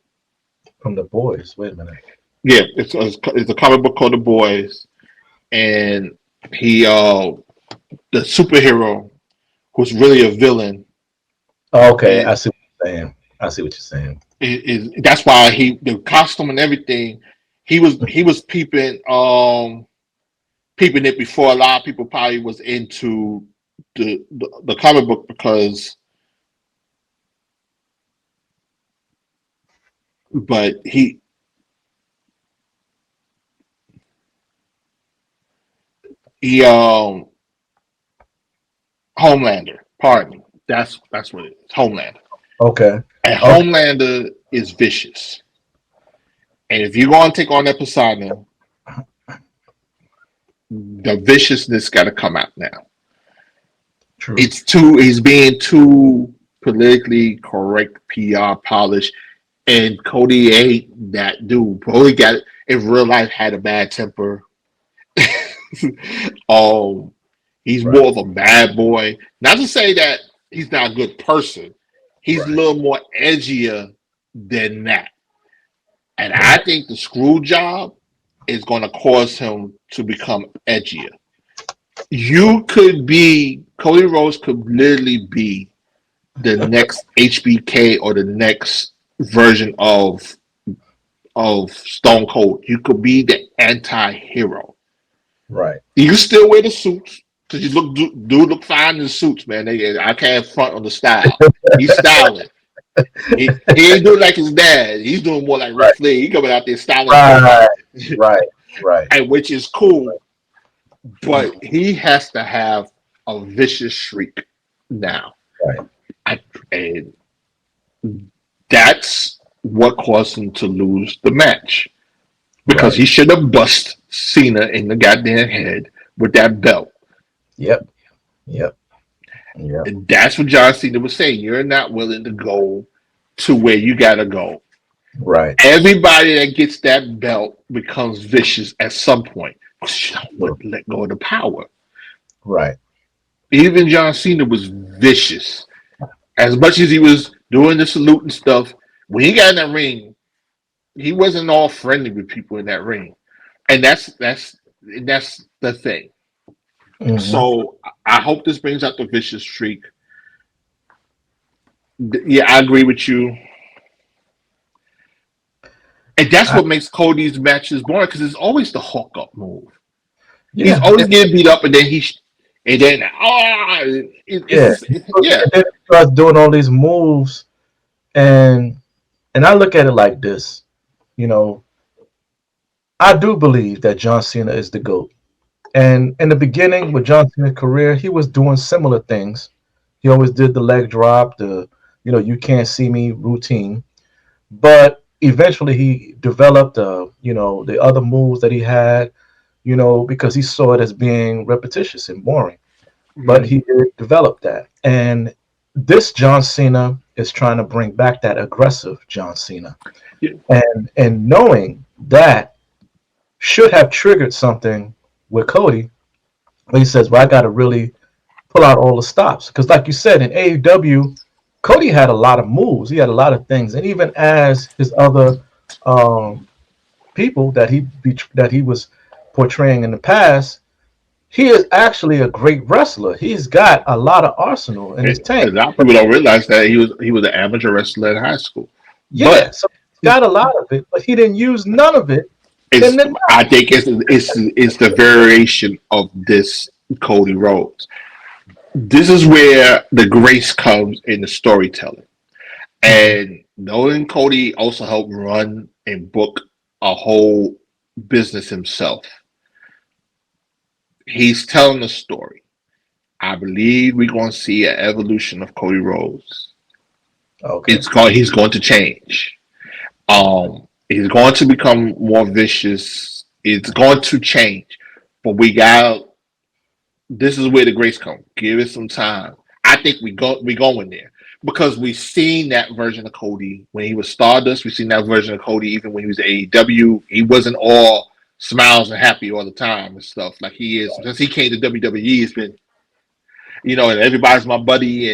From the boys. Wait a minute. yeah, it's a comic book called The Boys, and he the superhero who's really a villain Oh, okay, is, I see what you're saying. I see what you're saying. is that's why he the costume and everything he was peeping it before a lot of people probably was into the comic book because but he Homelander, pardon me, that's what it is, Homelander. Okay. And Okay. Homelander is vicious. And if you're going to take on that persona, the viciousness got to come out now. True. He's being too politically correct, PR polished, and Cody ain't that dude. Cody got in real life had a bad temper. um, he's Right. more of a bad boy. Not to say that he's not a good person. He's a Right. little more edgier than that. And I Right. think the screw job is going to cause him to become edgier. You could be Cody Rhodes could literally be the next HBK or the next version of Stone Cold. You could be the anti-hero. Right. You can still wear the suits because you do look fine in the suits, man. I can't front on the style. He's styling. He ain't doing like his dad. He's doing more like Ric Right. Flair. He coming out there styling people, Right. Right. Right. and which is cool. But he has to have a vicious shriek now. Right. I, and that's what caused him to lose the match because Right. he should have bust Cena in the goddamn head with that belt. Yep. Yep. Yep. And that's what John Cena was saying. You're not willing to go to where you gotta go. Right. Everybody that gets that belt becomes vicious at some point because you don't want to let go of the power. Right. Even John Cena was vicious. As much as he was doing the salute and stuff, when he got in that ring, he wasn't all friendly with people in that ring. And that's the thing. Hmm. So I hope this brings out the vicious streak. Yeah, I agree with you. And that's I, what makes Cody's matches boring because it's always the hook up move. He's yeah. always getting beat up, and then Yeah. it's yeah, And then he starts doing all these moves, and I look at it like this. You know, I do believe that John Cena is the GOAT. And in the beginning, with John Cena's career, he was doing similar things. He always did the leg drop, the you can't see me routine. But eventually, he developed the other moves that he had, because he saw it as being repetitious and boring. But Mhm. he did develop that, and this John Cena is trying to bring back that aggressive John Cena, Yeah, and knowing that should have triggered something with Cody. When he says, "Well, I got to really pull out all the stops," because, like you said, in AEW, Cody had a lot of moves. He had a lot of things, and even as his other um, people that he was portraying in the past, he is actually a great wrestler. He's got a lot of arsenal in his a tank. lot of people don't realize that he was an amateur wrestler in high school, Yeah, but so he's got a lot of it, but he didn't use none of it in it's the. I think it's the variation of this Cody Rhodes. This is where the grace comes in the storytelling. Mhm. And Nolan Cody also helped run and book a whole business himself. He's telling the story. I believe we're going to see an evolution of Cody Rhodes. Okay. He's going to change. He's going to become more vicious. It's going to change. But we got this is where the grace comes. Give it some time. I think we going there because we've seen that version of Cody when he was Stardust. We've seen that version of Cody even when he was AEW. He wasn't all smiles and happy all the time and stuff like he is since he came to WWE. It's been and everybody's my buddy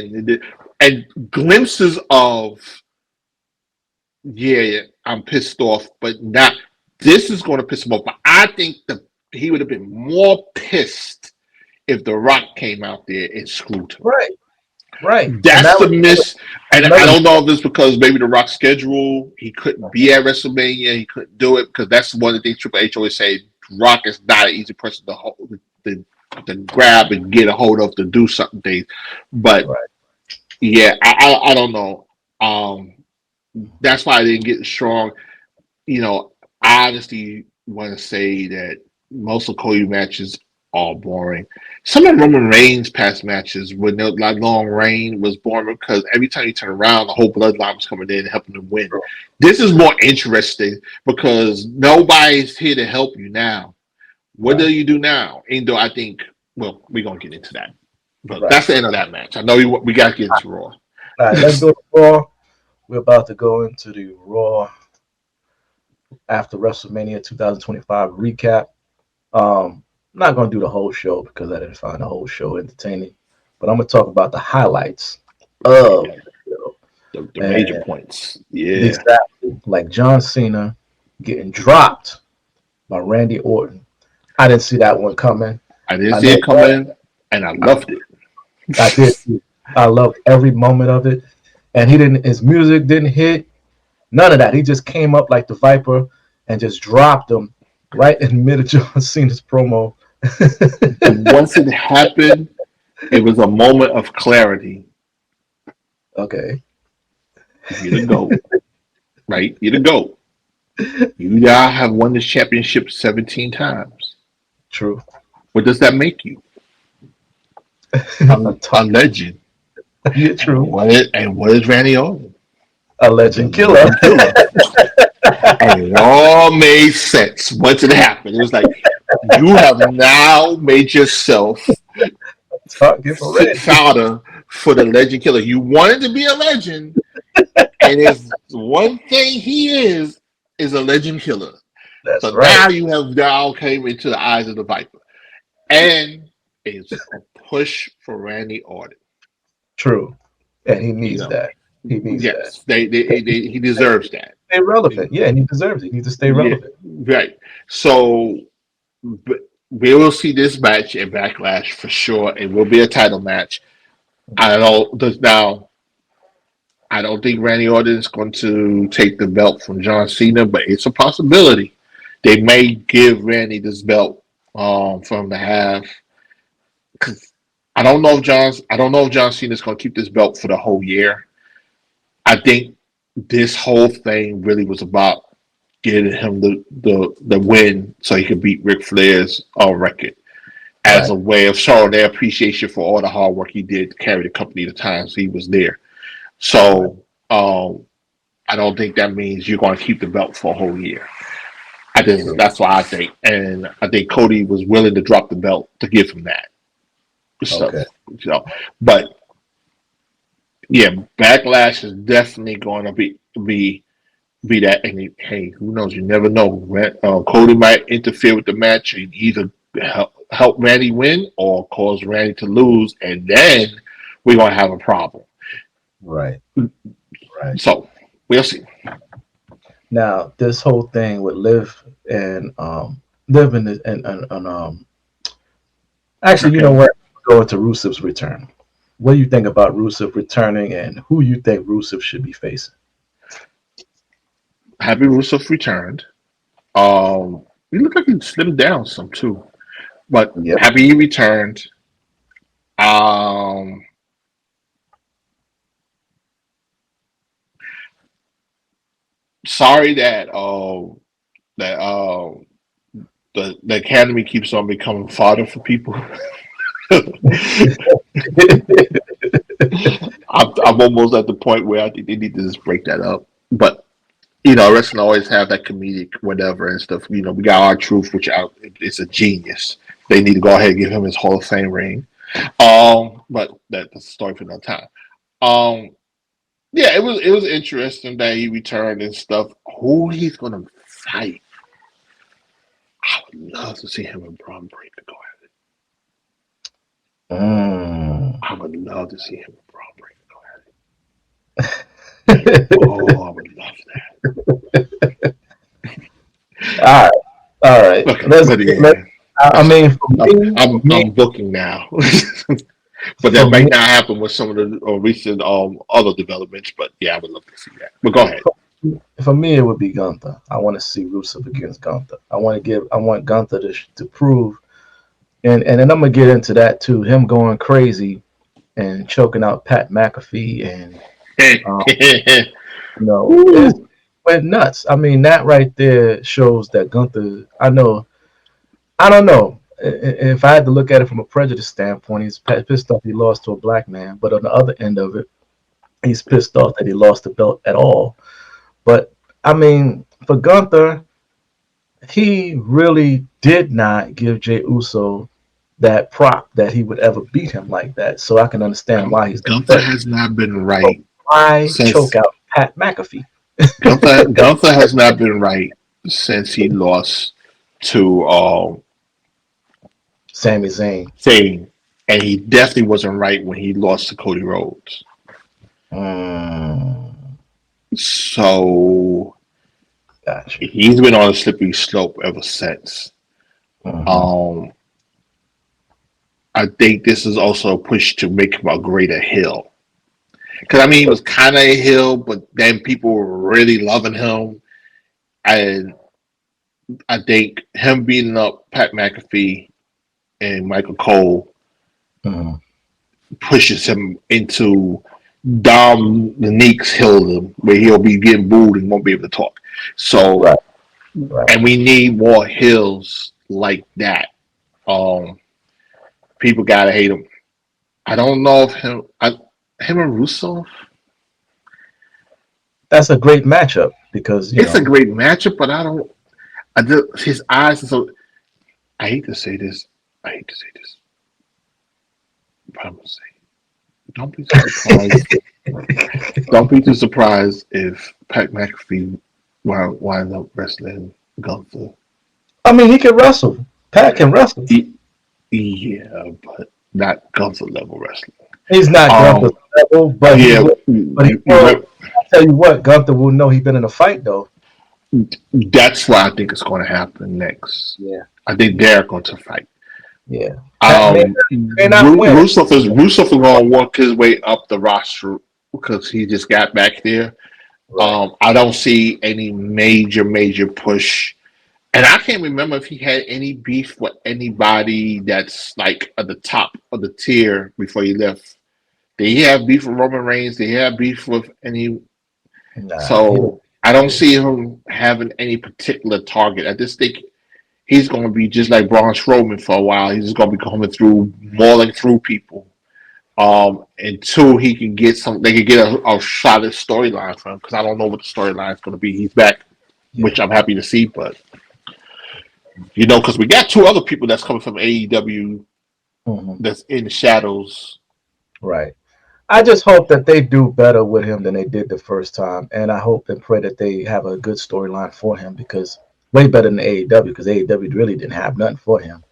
and glimpses of yeah, I'm pissed off, but not this is going to piss him off. But I think he would have been more pissed if The Rock came out there and screwed him. Right, right, and That's that the was miss. And I another. don't know if it's because maybe The Rock's schedule, he couldn't be at WrestleMania, he couldn't do it because that's one of the things Triple H always say. Rock is not an easy person to hold, to grab and get a hold of to do something things. But Right, yeah, I don't know. Um, that's why I didn't get strong. I honestly want to say that most of Cody matches are boring. Some of Roman Reigns' past matches with no like long reign was boring because every time you turn around, the whole bloodline was coming in and helping them win. true. This is more interesting because nobody's here to help you now. What do Right, you do now? Even though I think, well, we're gonna get into that, but right. that's the end of that match. I know we got to get into Raw. All right, let's go to Raw. We're about to go into the Raw after WrestleMania 2025 recap. I'm not going to do the whole show because I didn't find the whole show entertaining, but I'm going to talk about the highlights Okay, of yeah, the show. the major And points. Yeah, exactly like John Cena getting dropped by Randy Orton. I didn't see that one coming. I didn't I see know it coming, and I loved it. I did. I loved every moment of it. And he didn't. His music didn't hit. None of that. He just came up like the Viper and just dropped him right in the middle of John Cena's promo. Once it happened, it was a moment of clarity. Okay. You're the GOAT, right? You're the GOAT. You now have won this championship 17 times. True. What does that make you? A A legend. yeah, And true. what is Randy Orton? A The legend killer. legend killer. And it all made sense once it happened. It was like, you have now made yourself Talking for fit Randy. fodder for the legend killer. You wanted to be a legend, and it's one thing he is a legend killer. So That's right. now you have now came into the eyes of the Viper. And it's a push for Randy Orton. True. And he You needs know, that. He needs that. yes, he deserves that. Stay relevant. Yeah, and he deserves it. He needs to stay Yeah, relevant. right. So we will see this match in Backlash for sure. It will be a title match. I don't now. I don't think Randy Orton is going to take the belt from John Cena, but it's a possibility. They may give Randy this belt for him to have. Cause I don't know if John Cena is going to keep this belt for the whole year. I think this whole thing really was about getting him the win so he could beat Ric Flair's record. as Right. a way of showing their appreciation for all the hard work he did to carry the company the times he was there. Right. So I don't think that means you're going to keep the belt for a whole year. I just Yeah. that's what I think, and I think Cody was willing to drop the belt to give him that stuff. Okay. So, but yeah, backlash is definitely going to be that. And hey, who knows? You never know. Cody might interfere with the match and either help Randy win or cause Randy to lose, and then we're gonna have a problem. Right. Right. So we'll see. Now, this whole thing with Liv and Liv and actually, you know Okay. what? Go into Rusev's return. What do you think about Rusev returning, and who you think Rusev should be facing? Happy Rusev returned. He looked like he slimmed down some too, but Yep. happy he returned. Um, Sorry that the academy keeps on becoming fodder for people. I'm almost at the point where I think they need to just break that up. But wrestling always have that comedic whatever and stuff. We got our truth, which it's a genius. They need to go ahead and give him his Hall of Fame ring. But that's a story for another time. Um, yeah, it was interesting that he returned and stuff. Who he's gonna fight? I would love to see him and Braun Breaker go at it. Mm. I would love to see him and Braun Breaker go at it. Oh, I would love that. All right. All right. Okay, Let's but get. Let. yeah, I so mean, I'm I'm I'm booking now, but that for might me, not happen with some of the recent other developments. But yeah, I would love to see that. But go ahead. for me, it would be Gunther. I want to see Rusev against Gunther. I want Gunther to prove, and then I'm gonna get into that too. Him going crazy and choking out Pat McAfee, and um, it Woo. went nuts. I mean, that right there shows that Gunther. I don't know. If I had to look at it from a prejudice standpoint, he's pissed off he lost to a black man. But on the other end of it, he's pissed off that he lost the belt at all. But I mean, for Gunther, he really did not give Jey Uso that prop that he would ever beat him like that. So I can understand why he's Gunther upset. has not been But right why choke since out Pat McAfee? Gunther has not been right since he lost to Sami Zayn. Zayn, and he definitely wasn't right when he lost to Cody Rhodes. Mm, So gotcha. he's been on a slippery slope ever since. Hmm. Um, I think this is also a push to make him a greater heel. Because I mean, he was kind of a heel, but then people were really loving him, and I think him beating up Pat McAfee and Michael Cole Hmm. pushes him into Dominique's Hilldom, where he'll be getting booed and won't be able to talk. So, Right. Right. and we need more hills like that. Um, People gotta hate him. I don't know if him and Russo. That's a great matchup because It's a great matchup, but I don't. His eyes are so. I hate to say this. I hate to say this, but I'm gonna say, don't be too surprised. Don't be too surprised if Pat McAfee winds up wrestling Gunther. I mean, he can wrestle. Pat can wrestle. He, yeah, but not Gunther level wrestling. He's not Gunther's Um, level, but he yeah, will. But he will. you I tell you what, Gunther will know he's been in a fight though. that's what I think is going to happen next. Yeah. I think they're going to fight. Yeah. Pat may not win. Rusev is going to work his way up the roster because he just got back there. Right. I don't see any major push, and I can't remember if he had any beef with anybody that's like at the top of the tier before he left. Did he have beef with Roman Reigns? Did he have beef with any? Nah. He So I don't see him having any particular target. I just think he's going to be just like Braun Strowman for a while. He's just going to be coming through, mauling through people. And two, he can get some. They can get a solid storyline from him because I don't know what the storyline is going to be. He's back, Yeah. which I'm happy to see. But because we got two other people that's coming from AEW Hmm. that's in the shadows. Right. I just hope that they do better with him than they did the first time, and I hope and pray that they have a good storyline for him because way better than AEW because AEW really didn't have nothing for him.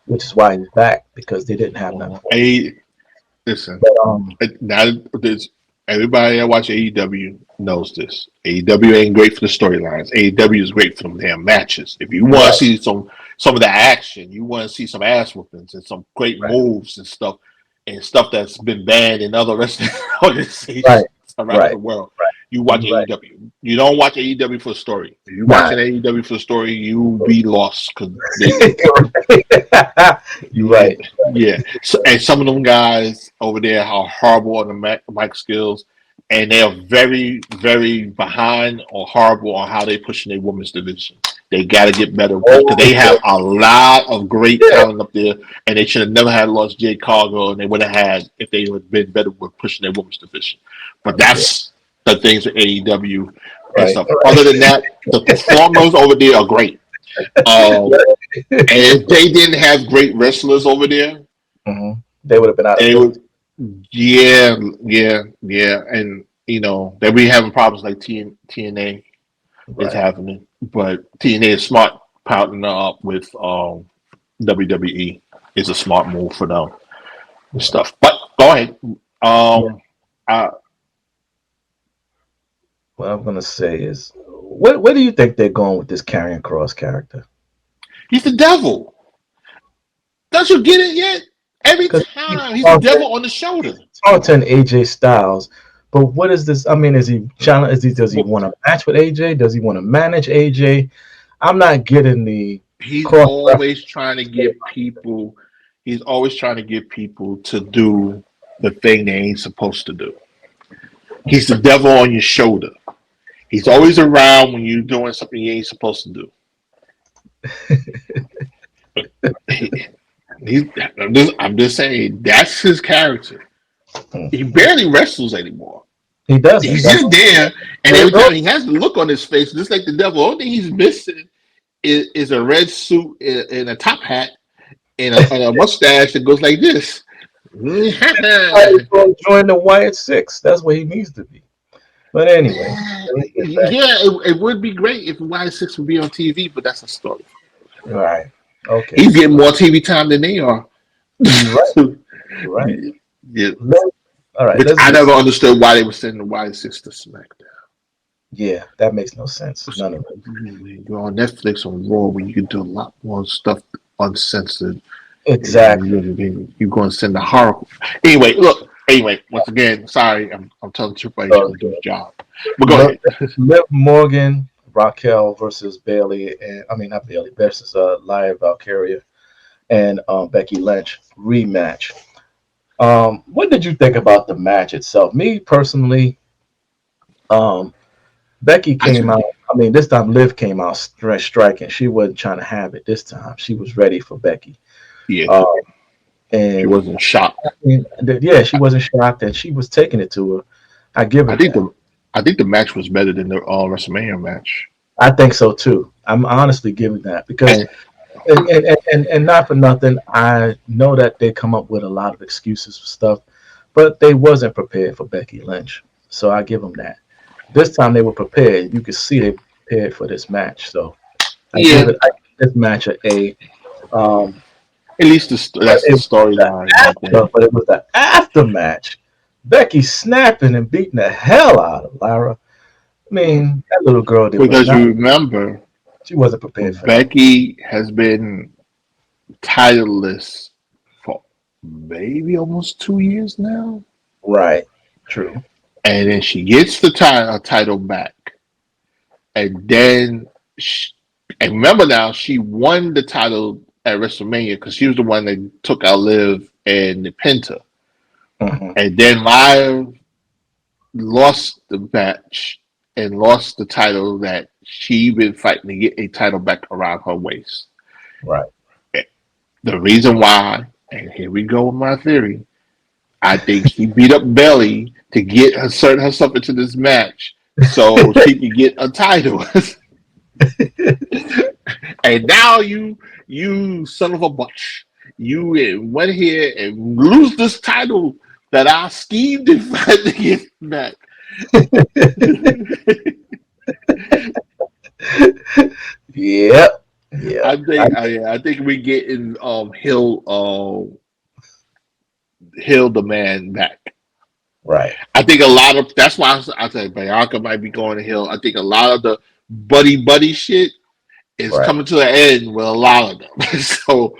Which is why he's back because they didn't have nothing for him. A Listen, But now there's everybody that watch AEW knows this. AEW ain't great for the storylines. AEW is great for them damn matches. If you want to right, see some of the action, you want to see some ass whoopings and some great right, moves and stuff that's been banned in other wrestling right, organizations around right, the world. right. You watch You're right. AEW. You don't watch AEW for the story. If you Nah, watching AEW for the story, you be lost because they you're yeah, right. yeah. So, and some of them guys over there are horrible on the mic skills, and they are very, very behind or horrible on how they pushing their women's division. They got to get better because Oh, they have a lot of great yeah, talent up there, and they should have never had lost Jade Cargill, and they would have had if they would have been better with pushing their women's division. But yeah, that's the things with AEW and right. stuff. Other than that, the performers over there are great. Um, and if they didn't have great wrestlers over there, Hmm. They would have been out of they business. would, yeah, yeah, yeah, and they'll be having problems like TNA is Right. happening, but TNA is smart partnering up with WWE is a smart move for them and Right. stuff. But go ahead. Yeah. Um, uh, What I'm gonna say is, where do you think they're going with this Karrion Cross character? he's the devil. Don't you get it yet? Every Because he's time he's the taunting, devil on the shoulder. taunting AJ Styles, but what is this? I mean, is he challenge? Does he want to match with AJ? Does he want to manage AJ? I'm not getting the He's cross always trying to get people. He's always trying to get people to do the thing they ain't supposed to do. He's the devil on your shoulder. He's always around when you're doing something you ain't supposed to do. He, I'm just saying that's his character. He referee. barely wrestles anymore. He doesn't. He's That's just there, and what every it goes. time he has the look on his face, just like the devil. Only thing he's missing is a red suit and a top hat and a mustache that goes like this. He's going to join the Wyatt Six. That's where he needs to be. But anyway, let me get back. Yeah, it would be great if Y6 would be on TV, but that's a story. All right. Okay. He's getting more TV time than they are. You're right. You're right. Yeah, All right. which Let's I get. never understood why they were sending the Y6 to SmackDown. Yeah, that makes no sense. None of it. You're on Netflix on Raw where you can do a lot more stuff uncensored. Exactly. You're going to send the horror. Anyway, look. Anyway, once again, sorry, I'm telling Triple H So to do his job. But go Liv, ahead. Liv Morgan, Raquel versus Bailey, and I mean not Bailey versus Lia Valkyria and Becky Lynch rematch. What did you think about the match itself? Me personally, um, Becky I came out. I mean, this time Liv came out striking. She wasn't trying to have it this time. She was ready for Becky. Yeah, Uh, she and wasn't shocked. yeah, she wasn't shocked, and she was taking it to her. I give her I think that. the I think the match was better than the WrestleMania match. I think so too. I'm honestly giving that because, And and not for nothing, I know that they come up with a lot of excuses for stuff, but they wasn't prepared for Becky Lynch. So I give them that. This time they were prepared. You could see they were prepared for this match. So yeah, I give this match a A. Um, at least but that's it the was the storyline right there. but it was the after match. Becky snapping and beating the hell out of Lyra. I mean, that little girl did was Because not. you remember, She wasn't prepared for that. Becky has been titleless for maybe almost 2 years now, Right. True. and then she gets the title back, and then and remember now she won the title at WrestleMania because she was the one that took out Liv and the Penta, Hmm. and then Live lost the match and lost the title that she been fighting to get a title back around her waist. Right. The reason why, and here we go with my theory, I think she beat up Belly to get herself into this match so she could get a title. And now you son of a bitch, you went here and lose this title that I schemed and tried to get back. Yep. Yeah. I think we getting Hill the man back. Right. I think a lot of that's why I said Bianca might be going to Hill. I think a lot of the buddy shit is Right. coming to an end with a lot of them. So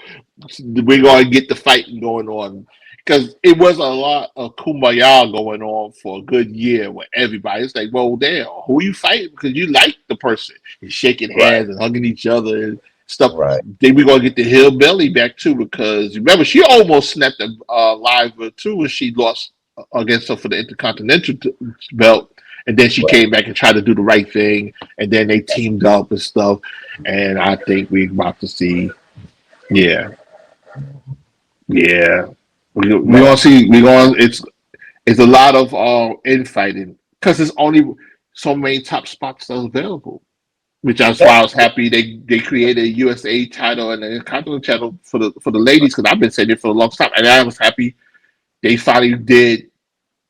we're going to get the fighting going on because it was a lot of kumbaya going on for a good year with everybody. It's like, well, damn, who are you fighting? Because you like the person. You're shaking Right. hands and hugging each other and stuff. Right. Then we're going to get the hillbilly back too because remember, she almost snapped the live too when she lost against her for the Intercontinental belt. And then she Right. came back and tried to do the right thing. And then they teamed up and stuff. And I think we're about to see, yeah, yeah. We Man. gonna see. We going. It's a lot of infighting because there's only so many top spots that are available. Which that's why I was happy they created a USA title and a continental title for the ladies because I've been saying it for a long time, and I was happy they finally did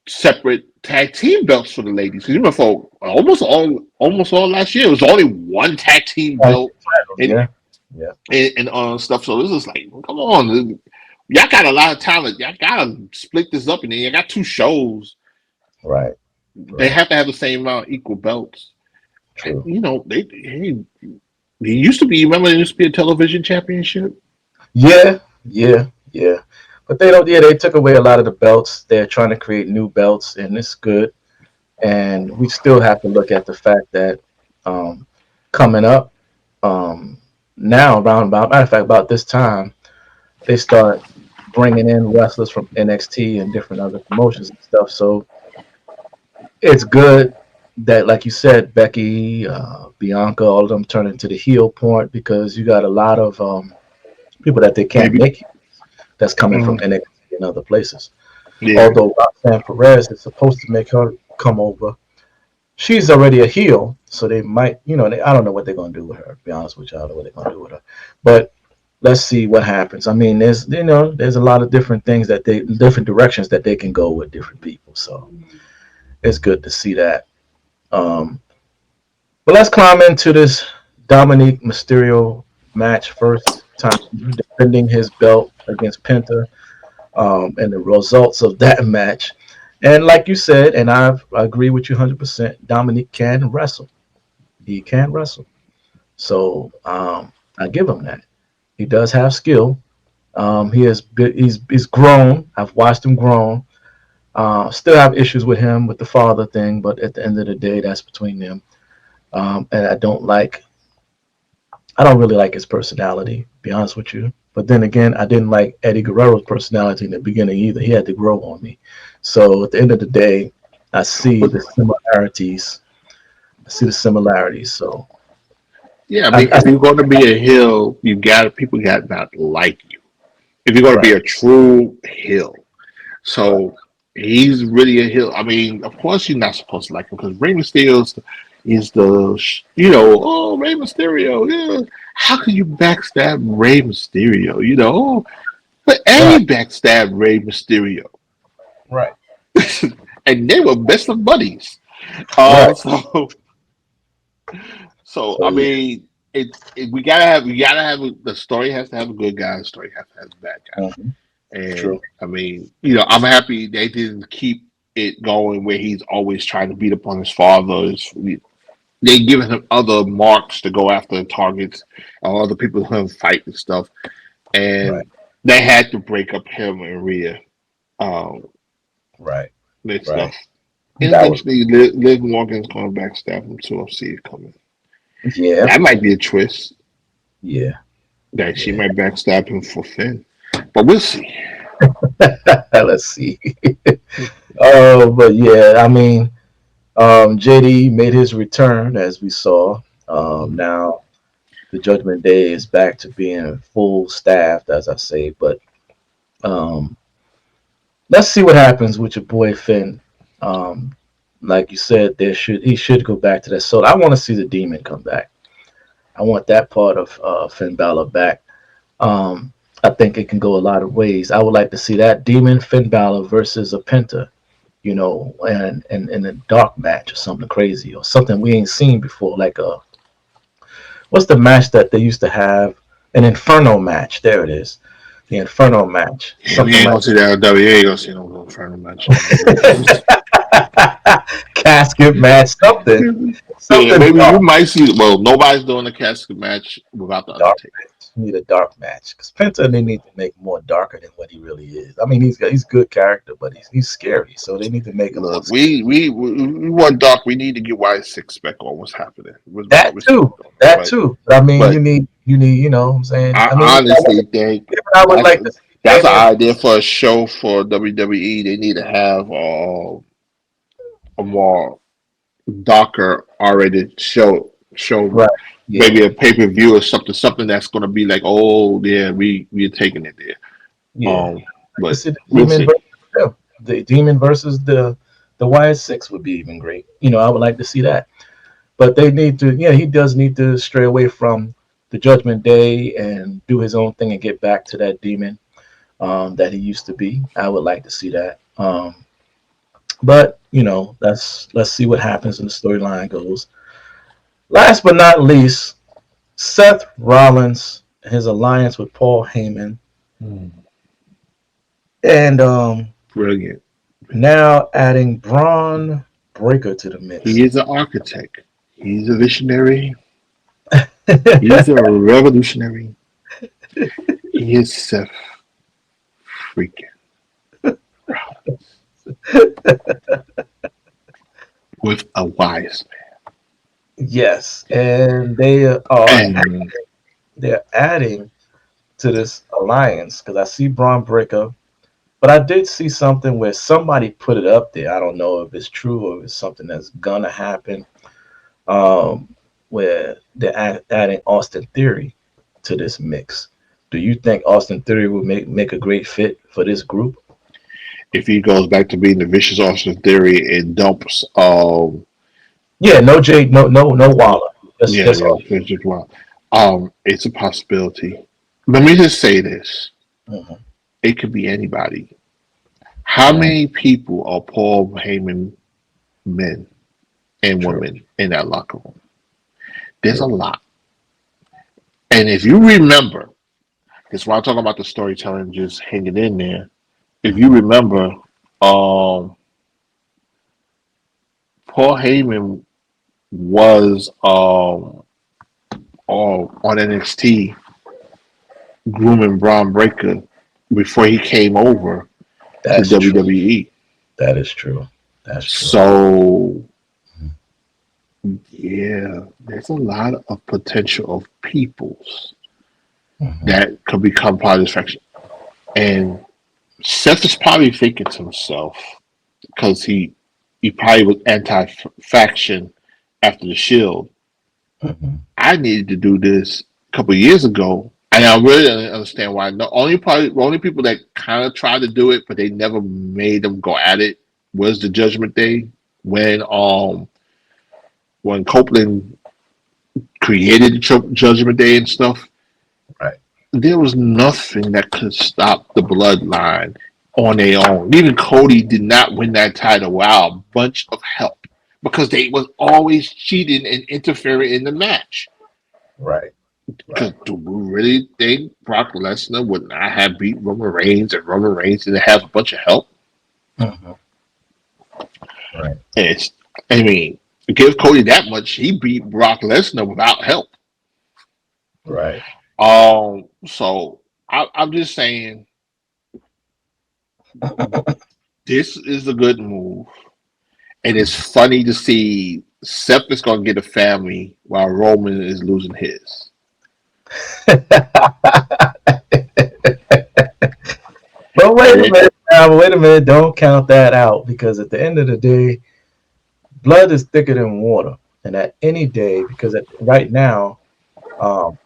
separate tag team belts for the ladies. Because you remember for almost all last year, it was only one tag team belt and Yeah. Yeah. stuff. So this is like, come on, y'all got a lot of talent. Y'all gotta split this up, and then you got two shows. Right. They Right. have to have the same amount of equal belts. And, True. they used to be. Remember, there used to be a television championship. Yeah. Yeah. Yeah. But they don't. Yeah, they took away a lot of the belts. They're trying to create new belts, and it's good. And we still have to look at the fact that um, coming up now, around about matter of fact, about this time, they start bringing in wrestlers from NXT and different other promotions and stuff. So it's good that, like you said, Becky, Bianca, all of them turn into the heel point because you got a lot of people that they can't Maybe. make that's coming from Mm, NXT and other places. yeah. Although Roxanne Perez is supposed to make her come over, she's already a heel, so they might, I don't know what they're going to do with her. To be honest with you, I don't know what they're going to do with her. But let's see what happens. I mean, there's a lot of different things different directions that they can go with different people. So it's good to see that. Um, but let's climb into this Dominique Mysterio match first time defending his belt against Penta, and the results of that match. And like you said, and I agree with you 100%, Dominique can wrestle. He can wrestle. So I give him that. He does have skill. He's grown. I've watched him grown. Still have issues with him with the father thing, but at the end of the day, that's between them. And I don't really like his personality, to be honest with you. But then again, I didn't like Eddie Guerrero's personality in the beginning either. He had to grow on me. So at the end of the day, I see But the similarities. I see the similarities. So yeah, I mean, I if you're going to be a hill, people got not like you. If you're going to be right, a true hill, right, so he's really a hill. I mean, of course you're not supposed to like him because Rey Mysterio is Rey Mysterio. Yeah, how can you backstab Rey Mysterio? But right, Eddie backstabbed Rey Mysterio, right, and they were best of buddies. right. So So So I yeah, mean, we gotta have the story has to have a good guy. The story has to have a bad guy. mhm, And true. I mean, I'm happy they didn't keep it going where he's always trying to beat up on his father. They giving him other marks to go after targets, other people who him fight and stuff. Right, And they had to break up him and Rhea, um, right, and right. stuff. And That was eventually, Liv Morgan's going to backstab him too. I see it coming. yeah, That might be a twist. yeah, That she yeah. might backstab him for Finn. But we'll see. Let's see. Oh, but yeah, I mean, JD made his return as we saw. Now the Judgment Day is back to being full staffed, as I say. But um, let's see what happens with your boy Finn. Um, like you said, he should go back to that. So I want to see the Demon come back. I want that part of Finn Balor back. Um, I think it can go a lot of ways. I would like to see that Demon Finn Balor versus a Penta, and in a dark match or something crazy or something we ain't seen before. Like what's the match that they used to have? An Inferno match. There it is, the Inferno match. Yeah, we Something ain't like gonna see that. W ain't gonna see no Inferno match on WWE. casket match. Yeah, Something maybe you dark. might see. Well, nobody's doing a casket match without the Dark Undertaker. match. You need a dark match because Penta they need to make more darker than what he really is. I mean, he's good character, but he's scary. So they need to make him a little Look, scary. we want Doc. We need to get Y6 back on what's happening. What That we're too. doing. That But too. But I mean, but you need. You know what I'm saying? I I mean, honestly think even I would that's like to see that's an Damian. idea for a show for WWE. They need to have a more darker R-rated show Right. maybe Yeah. a pay-per-view or something that's going to be like, oh yeah, we're taking it there. Yeah. Um, Like to but see the we'll demon see. versus the demon versus the YS6 would be even great. I would like to see that. But they need to. Yeah, he does need to stray away from the Judgment Day and do his own thing and get back to that demon that he used to be. I would like to see that. But let's see what happens and the storyline goes. Last but not least, Seth Rollins, his alliance with Paul Heyman, Hmm. and Brilliant. now adding Braun Breaker to the He mix. is an architect. He's a visionary. He's a revolutionary. He is Seth freaking with a wise Yes, and man. And they're adding to this alliance because I see Braun Breaker, but I did see something where somebody put it up there. I don't know if it's true or if it's something that's gonna happen. Where they're adding Austin Theory to this mix. Do you think Austin Theory would make a great fit for this group? if he goes back to being the vicious Austin Theory and dumps Yeah, no Jade, no Waller. yeah, Just yeah, it's just wild. It's a possibility. Let me just say this. Mhm. It could be anybody. How Right. many people are Paul Heyman men and True, women in that locker room? There's a true. lot. And if you remember, that's why I'm talking about the storytelling just hanging in there. If you Hmm. remember, Paul Heyman was on NXT grooming Braun Breaker before he came over to That's true. WWE. That is true. That's true. So yeah, there's a lot of potential of peoples Hmm. that could become part of this faction. And Seth is probably thinking to himself because he probably was anti-faction after the Shield. Hmm. I needed to do this a couple of years ago, and I really don't understand why. The only people that kind of tried to do it, but they never made them go at it, was the Judgment Day when Copeland created the Judgment Day and stuff. Right. There was nothing that could stop the bloodline on their own. Even Cody did not win that title without a bunch of help because they was always cheating and interfering in the match. Right. Because Right. do we really think Brock Lesnar would not have beat Roman Reigns and Roman Reigns didn't have a bunch of help? Hmm. Right. It's, I mean, give Cody that much, he beat Brock Lesnar without help. Right. So I'm just saying this is a good move. And it's funny to see Seth is going to get a family while Roman is losing his. But wait And a it, minute now, wait a minute. Don't count that out because at the end of the day, blood is thicker than water. and that any day, because right now,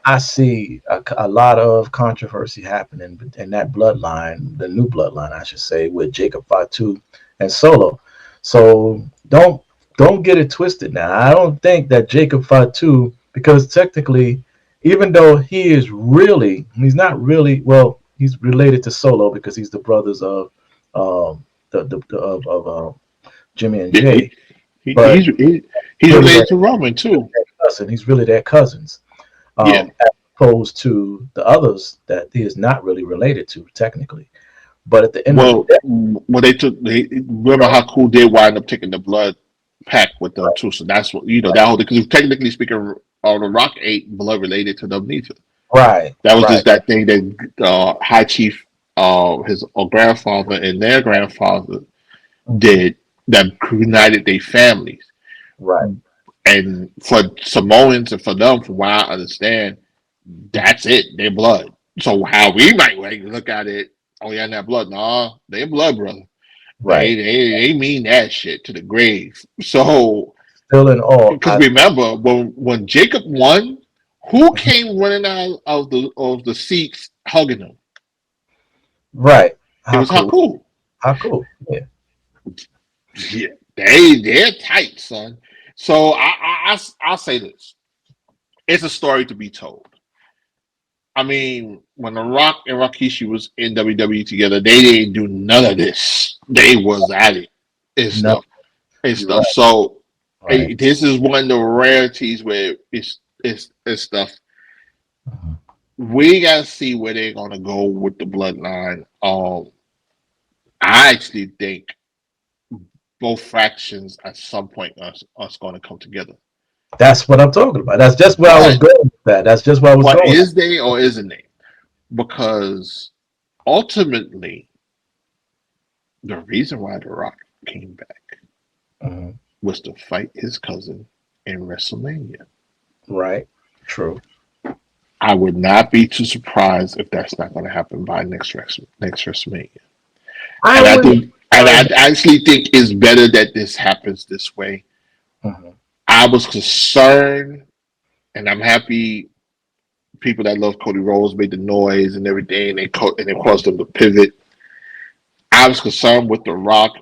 I see a lot of controversy happening in that bloodline, the new bloodline, I should say, with Jacob Fatu and Solo. So don't get it twisted now. I don't think that Jacob Fatu, because technically, even though he's not really, well, he's related to Solo because he's the brothers of the of Jimmy and Yeah, Jay, he, but he's he, he's really related to Roman too. their cousin. He's really their cousins, Yeah. as opposed to the others that he is not really related to technically. But at the end of the Well, day, when they remember how cool they wind up taking the blood pact with them too. So that's what that whole, because technically speaking, the Rock ain't blood related to them neither. right, That was right, just that thing that High Chief, his grandfather and their grandfather hmm, did that united their families. right, And for Samoans and for them, from what I understand, that's it. Their blood. So how we might look at it, oh yeah, that blood. Nah, they blood, brother. right. They mean that shit to the grave. So Still in all, because remember when Jacob won, who came running out of the seats hugging him? right. It How was cool? Haku. How cool? Yeah, Yeah, they're tight, son. So I'll say this: it's a story to be told. I mean, when The Rock and Rakishi was in WWE together, they didn't do none of this. They was at it and no, stuff and you're stuff. right, So right. this is one of the rarities where it's stuff. Mhm. We gotta see where they're gonna go with the bloodline. I actually think both factions at some point are going to come together. That's what I'm talking about. That's just where I was But going with that. That's just where I was going. is they or isn't they? Because ultimately, the reason why The Rock came back Mhm. was to fight his cousin in WrestleMania. Right. True. I would not be too surprised if that's not going to happen by next WrestleMania. I And I wouldn't. think, and I actually think it's better that this happens this way. Mhm. I was concerned, and I'm happy people that love Cody Rhodes made the noise and everything, and it caused them to pivot. I was concerned with The Rock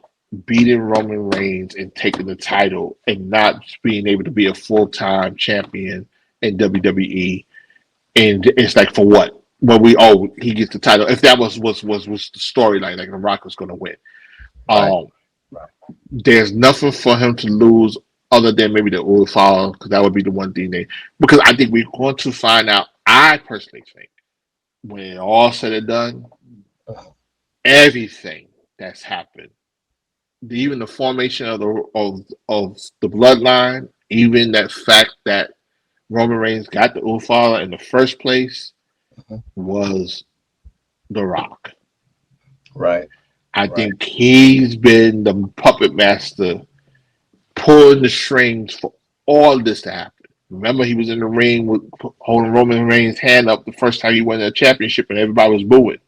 beating Roman Reigns and taking the title and not being able to be a full time champion in WWE. And it's like, for what? When he gets the title. If that was the storyline, like The Rock was going to win. Right. Um, Right. there's nothing for him to lose other than maybe the old follow, because that would be the one thing they. Because I think we're going to find out. I personally think when it all said and done, everything that's happened, even the formation of the bloodline, even that fact that Roman Reigns got the Ufala in the first place, Mhm. was The Rock. Right. I Right. think he's been the puppet master pulling the strings for all this to happen. Remember, he was in the ring with holding Roman Reigns' hand up the first time he won the championship, and everybody was booing.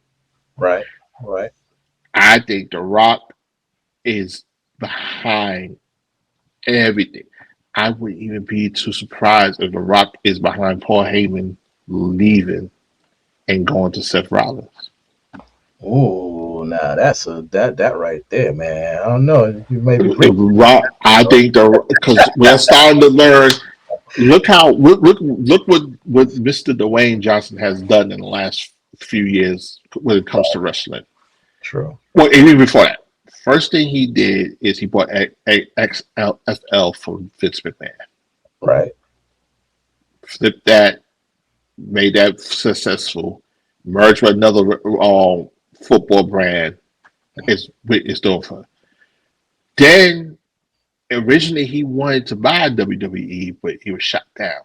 Right. Right. I think The Rock is behind everything. I wouldn't even be too surprised if The Rock is behind Paul Heyman leaving and going to Seth Rollins. Oh, now that's that right there, man. I don't know. You may be If reaching. Rock, I think because we're starting to learn. Look what Mr. Dwayne Johnson has done in the last few years when it comes to wrestling. True. Well, even before that, first thing he did is he bought XLFL from Vince McMahon. Right. Flipped that, made that successful, merged with another football brand. It's doing fun. Then originally he wanted to buy WWE, but he was shut down.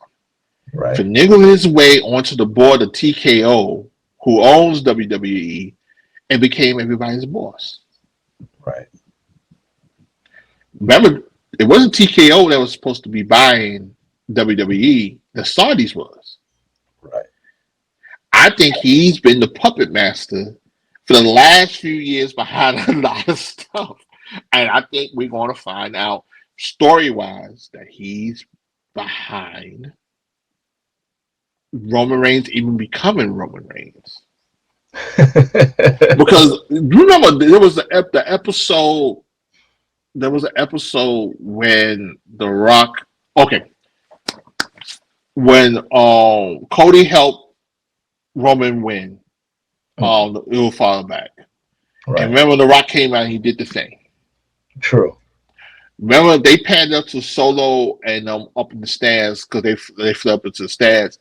Right. Finagled his way onto the board of TKO, who owns WWE, and became everybody's boss. Right. Remember, it wasn't TKO that was supposed to be buying WWE. The Saudis was. Right. I think he's been the puppet master for the last few years behind a lot of stuff. And I think we're going to find out story wise that he's behind Roman Reigns even becoming Roman Reigns. Because you remember there was the episode. There was an episode when The Rock. Okay, when Cody helped Roman win the Ill Father back, and Right. remember The Rock came out and he did the thing. True. Remember they panned up to Solo and up in the stands because they flew up into the stands,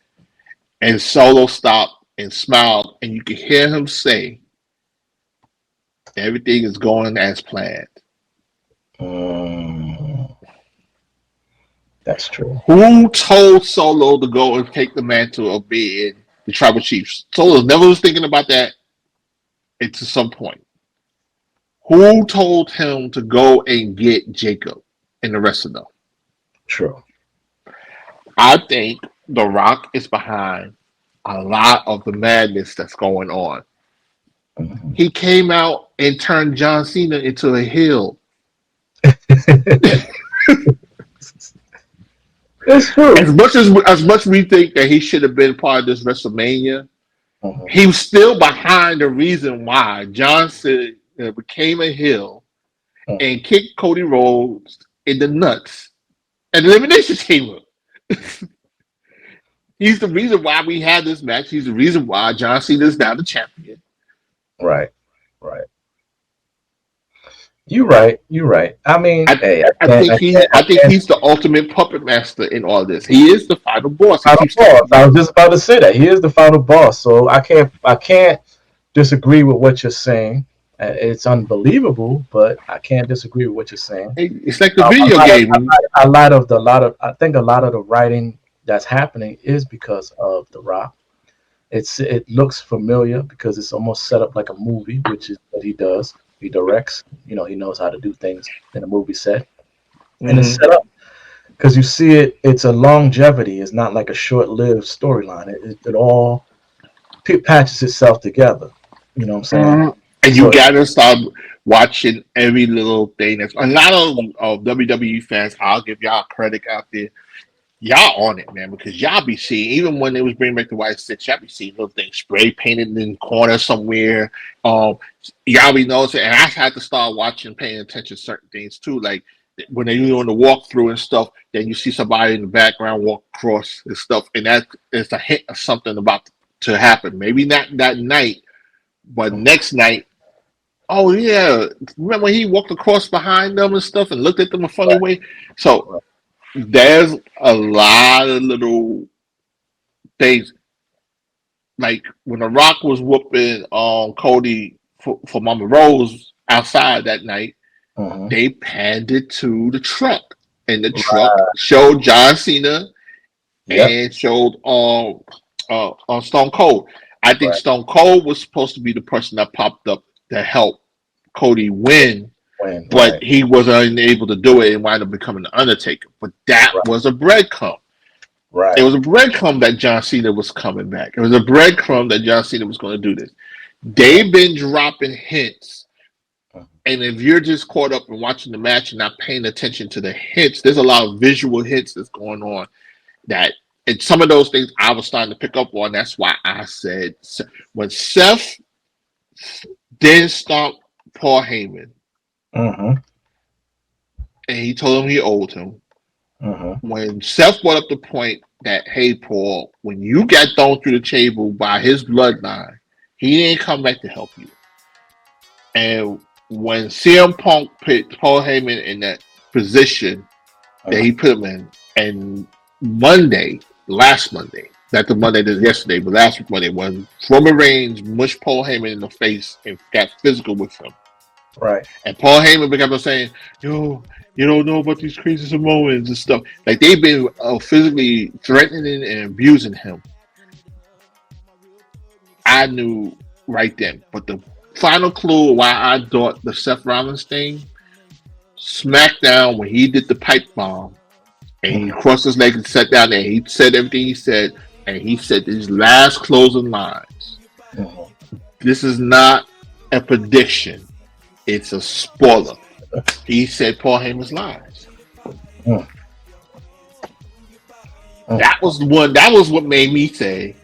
and Solo stopped and smiled, and you could hear him say, "Everything is going as planned." Mm, that's true. Who told Solo to go and take the mantle of being the tribal chief? Solo never was thinking about that until some point. Who told him to go and get Jacob and the rest of them? True. I think The Rock is behind a lot of the madness that's going on. Mhm. He came out and turned John Cena into a heel. It's true. As much we think that he should have been part of this WrestleMania, Mhm. he was still behind the reason why John Cena became a heel Mhm. and kicked Cody Rhodes in the nuts at the Elimination Chamber. He's the reason why we had this match. He's the reason why John Cena is now the champion. Right. Right. You right. You right. I mean, I, hey, I think he's the ultimate puppet master in all this. He is the final boss. He final keeps boss. telling I you. was just about to say that he is the final boss. So I can't disagree with what you're saying. It's unbelievable, but I can't disagree with what you're saying. It's like the Um, a video lot of game. I think a lot of the writing that's happening is because of The Rock. It looks familiar because it's almost set up like a movie, which is what he does. He directs. He knows how to do things in a movie set, and it's Mm-hmm. set up because you see it. It's a longevity. It's not like a short-lived storyline. It all patches itself together. You know what I'm saying? Mm-hmm. And you So gotta start watching every little thing. That's a lot of WWE fans. I'll give y'all credit out there. Y'all on it, man, because y'all be seeing, even when they was bringing back the White Six, y'all be seeing little things spray painted in the corner somewhere. Um, y'all be noticing, and I had to start watching, paying attention to certain things too, like when they're doing the walkthrough and stuff. Then you see somebody in the background walk across and stuff, and that is a hint of something about to happen. Maybe not that night, but next night. Oh yeah, remember when he walked across behind them and stuff and looked at them a funny right, way? So right. there's a lot of little things, like when The Rock was whooping Cody for Mama Rose outside that night, Mhm. they panned it to the truck, and the truck showed John Cena Yep. and showed Stone Cold. I think Right. Stone Cold was supposed to be the person that popped up to help Cody win, When. but Right. he was unable to do it and wound up becoming the Undertaker. But that Right. was a breadcrumb. It Right. was a breadcrumb that John Cena was coming back. It was a breadcrumb that John Cena was going to do this. Right. They've been dropping hints, Mhm. and if you're just caught up in watching the match and not paying attention to the hints, there's a lot of visual hints that's going on. That and some of those things I was starting to pick up on. That's why I said when Seth then stopped Paul Heyman Mhm. and he told him he owed him. Mhm. When Seth brought up the point that, hey, Paul, when you got thrown through the table by his bloodline, he didn't come back to help you. And when CM Punk put Paul Heyman in that position that he Mhm. put him in, and Monday, last Monday, not the Monday that yesterday, but last Monday, when Roman Reigns mushed Paul Heyman in the face and got physical with him, Right. and Paul Heyman began to saying, "Yo, you don't know about these crazy Samoans and stuff." Like they've been physically threatening and abusing him. I knew right then. But the final clue why I thought the Seth Rollins thing, SmackDown when he did the pipe bomb and he Mhm. crossed his legs and sat down there, he said everything he said, and he said these last closing lines. Mhm. This is not a prediction; it's a spoiler. He said Paul Heyman's lies. Mhm. Mm. That was the one. That was what made me say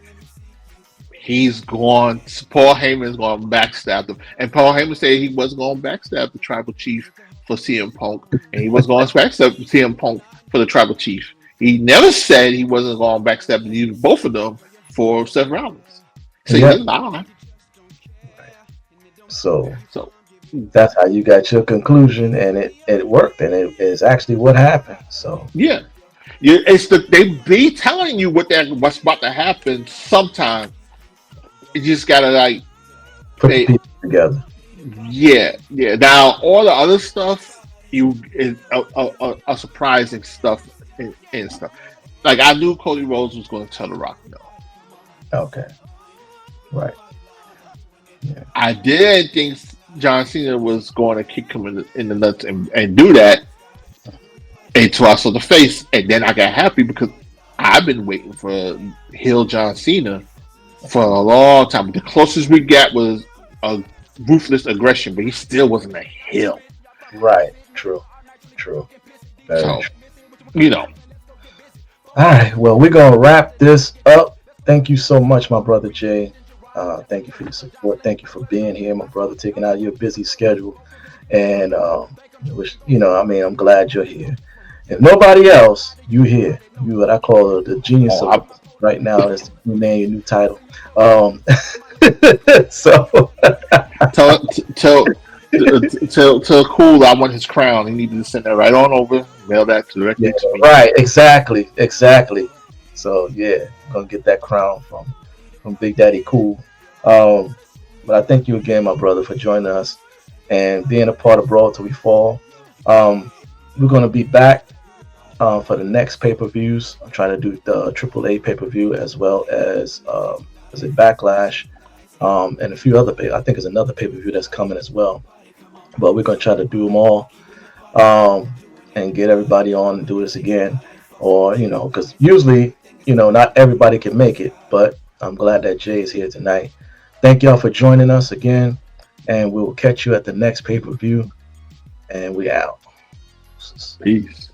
he's gone. Paul Heyman's going to backstab them, and Paul Heyman said he wasn't going to backstab the tribal chief for CM Punk, and he was going to backstab CM Punk for the tribal chief. He never said he wasn't going to backstab both of them for Seth Rollins. So he Yep. lied. So So that's how you got your conclusion, and it worked, and it is actually what happened. So yeah, yeah. It's they be telling you what's about to happen. Sometimes you just gotta like put the they pieces together. yeah. Now all the other stuff you is a surprising stuff and stuff. Like I knew Cody Rhodes was going to tell The Rock no. Okay, right. Yeah, I didn't think John Cena was going to kick him in the nuts and do that until I saw the face, and then I got happy because I've been waiting for heel John Cena for a long time. The closest we got was a ruthless aggression, but he still wasn't a heel. right. True. True. Very So true. you know, All right. Well, we're gonna wrap this up. Thank you so much, my brother Jay. Thank you for your support. Thank you for being here, my brother, taking out your busy schedule. And which I mean, I'm glad you're here. If nobody else, you here. You what I call the genius oh, of right now. That's the new name, new title. So tell tell Cool I want his crown. He needed to send that right on over. Mail that yeah, directly to me. right, exactly. So yeah, I'm gonna get that crown from Big Daddy Cool. Um, but I thank you again, my brother, for joining us and being a part of Brawl Till We Fall. We're gonna be back for the next pay-per-views. I'm trying to do the AAA pay-per-view as well as a Backlash, and a few other I think there's another pay-per-view that's coming as well. But we're gonna try to do them all, um, and get everybody on and do this again, or because usually not everybody can make it, but I'm glad that Jay is here tonight. Thank y'all for joining us again, and we will catch you at the next pay-per-view. And we out. Peace.